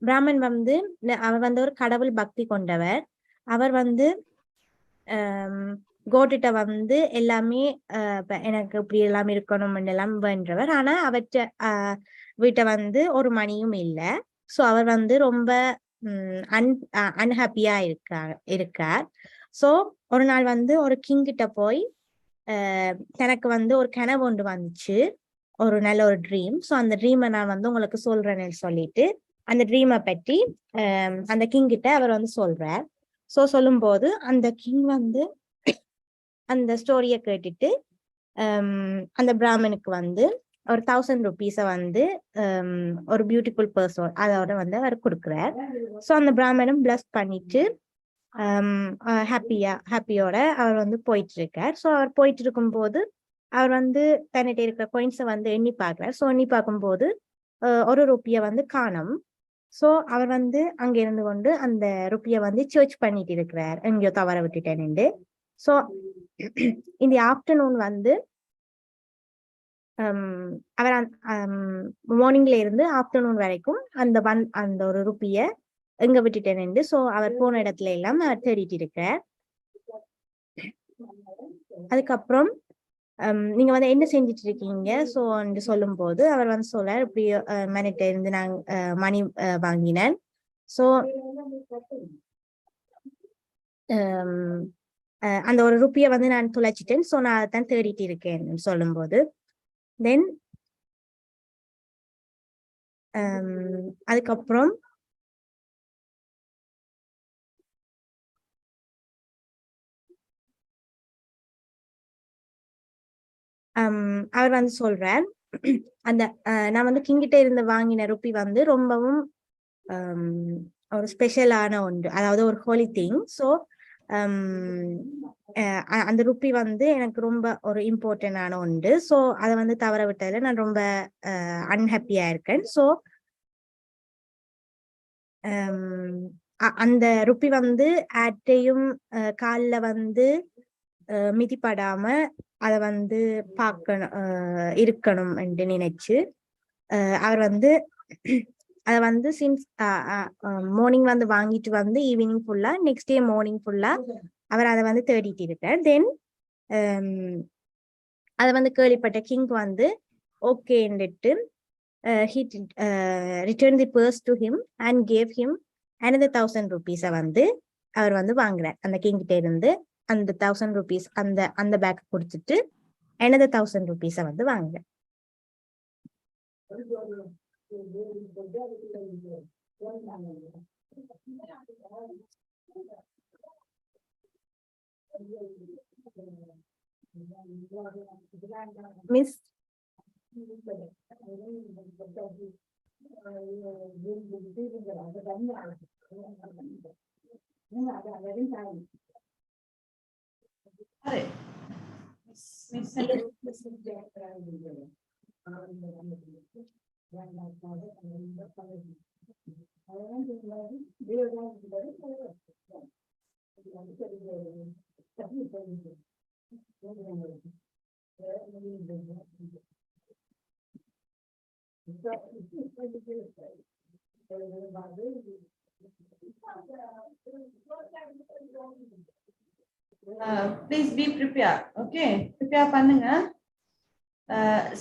பிராமன் வந்து அவர் வந்து ஒரு கடவுள் பக்தி கொண்டவர். அவர் வந்து கோட்டிட்ட வந்து எல்லாமே எனக்கு இப்படி எல்லாம் இருக்கணும் எல்லாம் வேண்டவர். ஆனா அவற்ற வீட்டை வந்து ஒரு மணியும் இல்லை. ஸோ அவர் வந்து ரொம்ப அன்ஹாப்பியா இருக்கார். ஸோ ஒரு நாள் வந்து ஒரு கிங் கிட்ட போய் தனக்கு வந்து ஒரு கனவு ஒன்று வந்துச்சு, ஒரு நல்ல ஒரு ட்ரீம். ஸோ அந்த ட்ரீமை நான் வந்து உங்களுக்கு சொல்றேன்னு சொல்லிட்டு அந்த ட்ரீமை பற்றி அந்த கிங் கிட்ட அவர் வந்து சொல்றார். ஸோ சொல்லும்போது அந்த கிங் வந்து அந்த ஸ்டோரியை கேட்டுட்டு அந்த பிராமனுக்கு வந்து ஒரு 1,000 rupees வந்து ஒரு பியூட்டிஃபுல் பர்சன் அதோட வந்து அவர் கொடுக்குறார். ஸோ அந்த பிராமனும் பிளஸ் பண்ணிட்டு ஹாப்பியோட அவர் வந்து போயிட்டு இருக்கார். ஸோ அவர் போயிட்டு இருக்கும்போது அவர் வந்து தன்னிட்ட இருக்கிற coins வந்து எண்ணி பார்க்கிறார். ஸோ எண்ணி பார்க்கும்போது ஒரு ருப்பியை வந்து காணும். ஸோ அவர் வந்து அங்க இருந்து கொண்டு அந்த ருப்பியை வந்து சர்ச் பண்ணிட்டு இருக்கிறார், எங்கேயோ தவற விட்டுட்டேன்னு. ஸோ இந்த ஆஃப்டர்நூன் வந்து அவர் மார்னிங்ல இருந்து ஆஃப்டர்நூன் வரைக்கும் அந்த ஒரு ருப்பியை எங்க விட்டுட்டேன்னு ஸோ அவர் போன இடத்துல எல்லாம் அவர் தேடிட்டு இருக்கிறார். அதுக்கப்புறம் நீங்க வந்து என்ன செஞ்சிட்டு இருக்கீங்க ஸோ சொல்லும் போது அவர் வந்து சொல்றார், இப்படி மனிட்ட இருந்து நான் மணி வாங்கினேன். ஸோ அந்த ஒரு ருப்பியை வந்து நான் துளைச்சிட்டேன். ஸோ நான் அதான் தேடிட்டு இருக்கேன் சொல்லும் போது தென் அதுக்கப்புறம் அவர் வந்து சொல்றார், அந்த நான் வந்து கிங்கிட்ட இருந்து வாங்கின ருப்பி வந்து ரொம்பவும் ஒரு ஸ்பெஷலான ஒன்று, அதாவது ஒரு ஹோலி திங். ஸோ அந்த ருப்பி வந்து எனக்கு ரொம்ப ஒரு இம்பார்ட்டன்டான ஒன்று. ஸோ அதை வந்து தவற விட்டதுல நான் ரொம்ப அன்ஹாப்பியா இருக்கேன். ஸோ அந்த ருப்பி வந்து ஆட்டையும் காலில் வந்து மிதிப்படாம அதை வந்து பார்க்கணும் இருக்கணும் என்று நினைச்சு அவர் வந்து அதை வந்து சின்ஸ் மார்னிங் வந்து வாங்கிட்டு வந்து ஈவினிங் ஃபுல்லா நெக்ஸ்ட் டே மார்னிங் ஃபுல்லா அவர் அதை வந்து தேடிட்டு இருக்கார். தென் அதை வந்து கேள்விப்பட்ட கிங் வந்து ஓகேன்னுட்டு he returned the purse to him and gave him another 1,000 rupees வந்து அவர் வந்து வாங்குறார். அந்த கிங் கிட்ட இருந்து அந்த 1,000 rupees அந்த பேக் கொடுத்துட்டு another 1,000 rupees வந்து வாங்குறார். Miss Please be prepared. Okay, prepare பண்ணுங்க.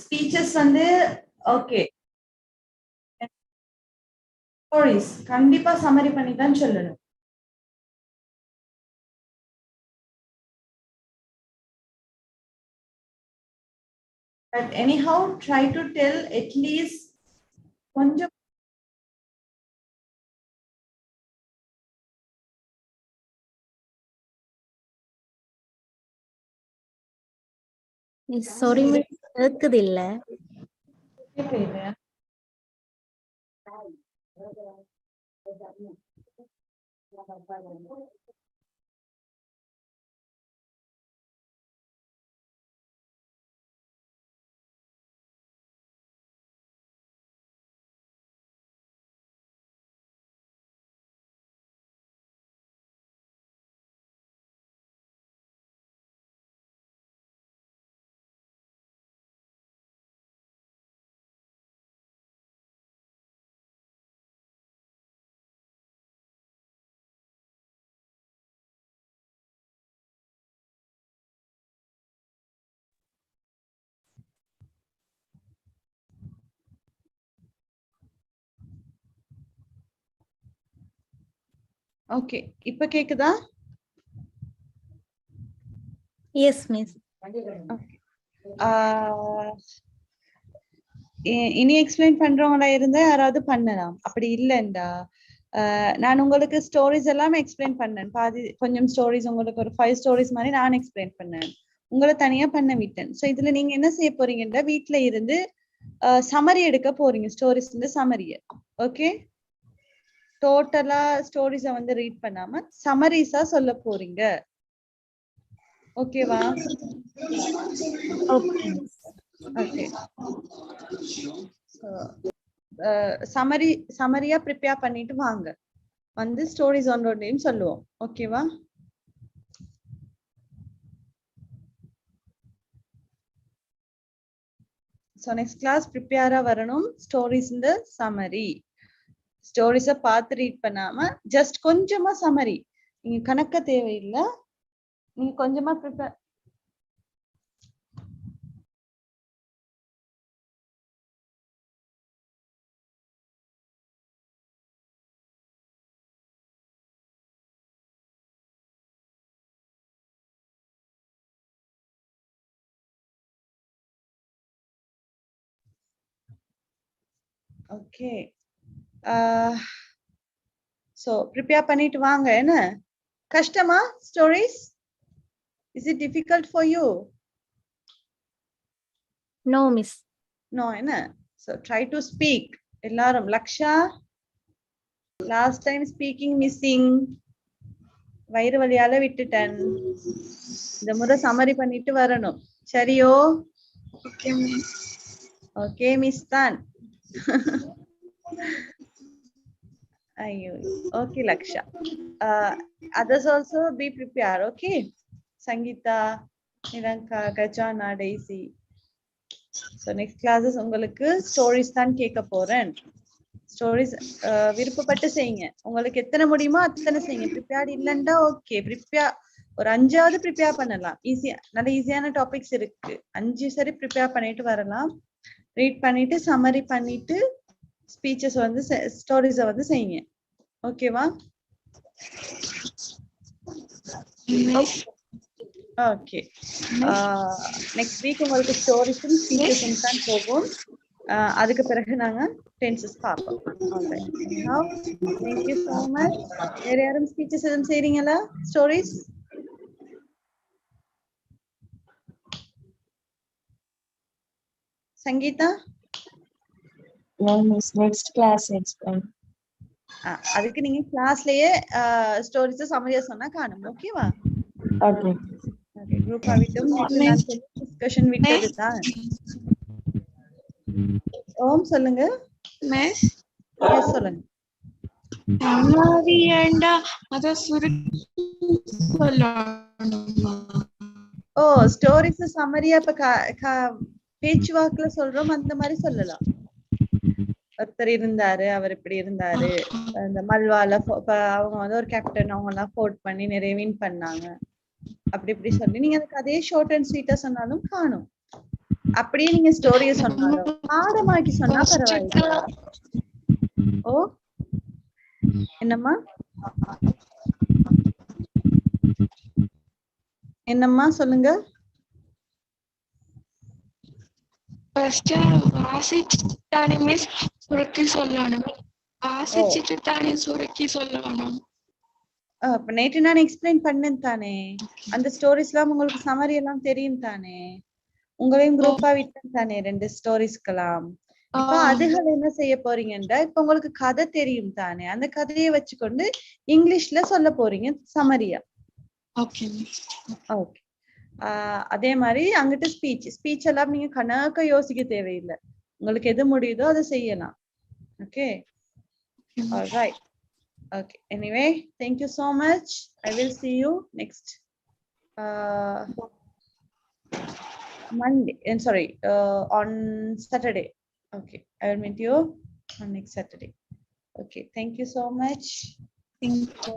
Speeches வந்து okay. Stories கண்டிப்பா summary பண்ணி தான் சொல்லணும். But anyhow, try to tell at least கொஞ்சம் sorry miss, கேக்குது இல்ல. கேட்கலையா? Okay, இப்ப கேக்குதா? Yes miss. இனி எக்ஸ்பிளைன் பண்றவங்களா இருந்தா யாராவது பண்ணலாம். அப்படி இல்லைண்டா நான் உங்களுக்கு ஸ்டோரிஸ் எல்லாமே எக்ஸ்பிளைன் பண்ணேன். பாதி கொஞ்சம் ஸ்டோரிஸ் உங்களுக்கு ஒரு 5 ஸ்டோரிஸ் மாதிரி நான் எக்ஸ்பிளைன் பண்ணேன். உங்களை தனியா பண்ண விட்டேன். ஸோ இதுல நீங்க என்ன செய்ய போறீங்கன்னா வீட்டுல இருந்து சமரி எடுக்க போறீங்க. ஸ்டோரிஸ் சமரிய. ஓகே, டோட்டலா ஸ்டோரிஸ வந்து ரீட் பண்ணாம சமரிஸா சொல்ல போறீங்க. ஓகேவா? Okay. Okay. சமரியா ப்ரிப்பேர் பண்ணிட்டு வாங்க. வந்து ஸ்டோரிஸ் ஒன்றோடையும் சொல்லுவோம். ஓகேவா? So next class ப்ரிப்பேரா வரணும். ஸ்டோரிஸ் இந்த சமரி. ஸ்டோரிஸ பார்த்து ரீட் பண்ணாம ஜஸ்ட் கொஞ்சமா சமரி. நீங்க கணக்க தேவையில்லை. நீங்க கொஞ்சமா ப்ரிப்பேர். ஓகே, சோ ப்ரிப்பேர் பண்ணிட்டு வாங்க. என்ன கஷ்டமா stories? Is it difficult for you? No miss. No, என்ன? So try to speak. எல்லாரும் Laksha last time speaking missing. வயிறு வலியால விட்டுட்டேன். இந்த முறை சம்மரி பண்ணிட்டு வரணும். சரியோ? Okay miss. Okay miss தான். Ayyo. Okay Laksha. Others also be prepared. Okay. Sangeeta, Niranka, Gajana, Daisy. So next classes உங்களுக்கு ஸ்டோரிஸ் தான் கேட்க போறேன். ஸ்டோரிஸ் விருப்பப்பட்டு செய்யுங்க. உங்களுக்கு எத்தனை முடியுமோ அத்தனை செய்யுங்க. ப்ரிப்பேர்ட் இல்லைண்டா ஓகே, ப்ரிப்பேர் ஒரு 5ஆவது ப்ரிப்பேர் பண்ணலாம். ஈஸியா நல்ல ஈஸியான டாபிக்ஸ் இருக்கு. 5 சரி ப்ரிப்பேர் பண்ணிட்டு வரலாம். ரீட் பண்ணிட்டு சம்மரி பண்ணிட்டு ஸ்பீச்சஸ் வந்து ஸ்டோரிஸ வந்து செய்யுங்க. ஓகேவா? ஓகே, நெக்ஸ்ட் வீக் உங்களுக்கு ஸ்டோரிஸும் ஸ்பீச்சஸும் தான் போகும். அதுக்கு பிறகு நாங்க டென்சஸ் பார்ப்போம். ஆல்ரைட், நவ thank you so much. வேற யாரும் ஸ்பீச்சஸ் எதுவும் செய்றீங்களா? Stories Sangeetha? No miss, next class explain. அதுக்கு நீங்க கிளாஸ்லயே ஸ்டோரிஸ் சம்மரியா சொன்னா காணும். ஓகேவா? Okay. ஓகே, குரூப் ஆவிட்டும் டிஸ்கஷன் விட்டது தான். ஓம் சொல்லுங்க. மிஸ் எஸ் சொல்லுங்க. சம்மரி ஏண்டா அத சுருக்கி சொல்லணுமா? ஓ, ஸ்டோரிஸ் சம்மரியா இப்ப பேச்சுவாக்குல சொல்றோம், அந்த மாதிரி சொல்லலாம். ஒருத்தர் இருந்தாரு, அவர் இப்படி இருந்தாரு. இந்த மல்வால இப்ப அவங்க வந்து ஒரு கேப்டன், அவங்க எல்லாம் ஃபோர்ட் பண்ணி நிறைய வின் பண்ணாங்க. அப்படி இப்படி சொல்லி நீங்க அதுக்கு அதே ஷார்ட் அண்ட் ஸ்வீட்டா சொன்னாலும் காணும். அப்படியே நீங்க ஸ்டோரிய சொன்னாலும் பாடமாக்கி சொன்னா பரவாயில்ல. ஓ என்னம்மா என்னம்மா சொல்லுங்க. ஃபர்ஸ்ட் வாசிச்சுட்டு தானே மிஸ் சுருக்கி சொல்லணும். வாசிச்சுட்டு தானே சுருக்கி சொல்லணும். இப்ப நேற்று நான் எக்ஸ்பிளைன் பண்ணேன் தானே, அந்த ஸ்டோரிஸ் எல்லாம் உங்களுக்கு சமரி எல்லாம் தெரியும் தானே, உங்களையும் குரூப்பா விட்டேன் தானே 2 ஸ்டோரிஸ்க்கெல்லாம். இப்ப அதுகள் என்ன செய்ய போறீங்கன்னா, இப்ப உங்களுக்கு கதை தெரியும் தானே, அந்த கதையை வச்சுக்கொண்டு இங்கிலீஷ்ல சொல்ல போறீங்க சமரியா. Okay okay. அதே மாதிரி அங்கிட்டு ஸ்பீச் எல்லாம் நீங்க கணக்க யோசிக்க தேவையில்லை. உங்களுக்கு எது முடியுதோ அதை செய்யலாம். Okay. Alright. Okay. Anyway, thank you so much. I will see you next Monday. And sorry, on Saturday. Okay, I will meet you on next Saturday. Okay. Thank you so much. Thank you.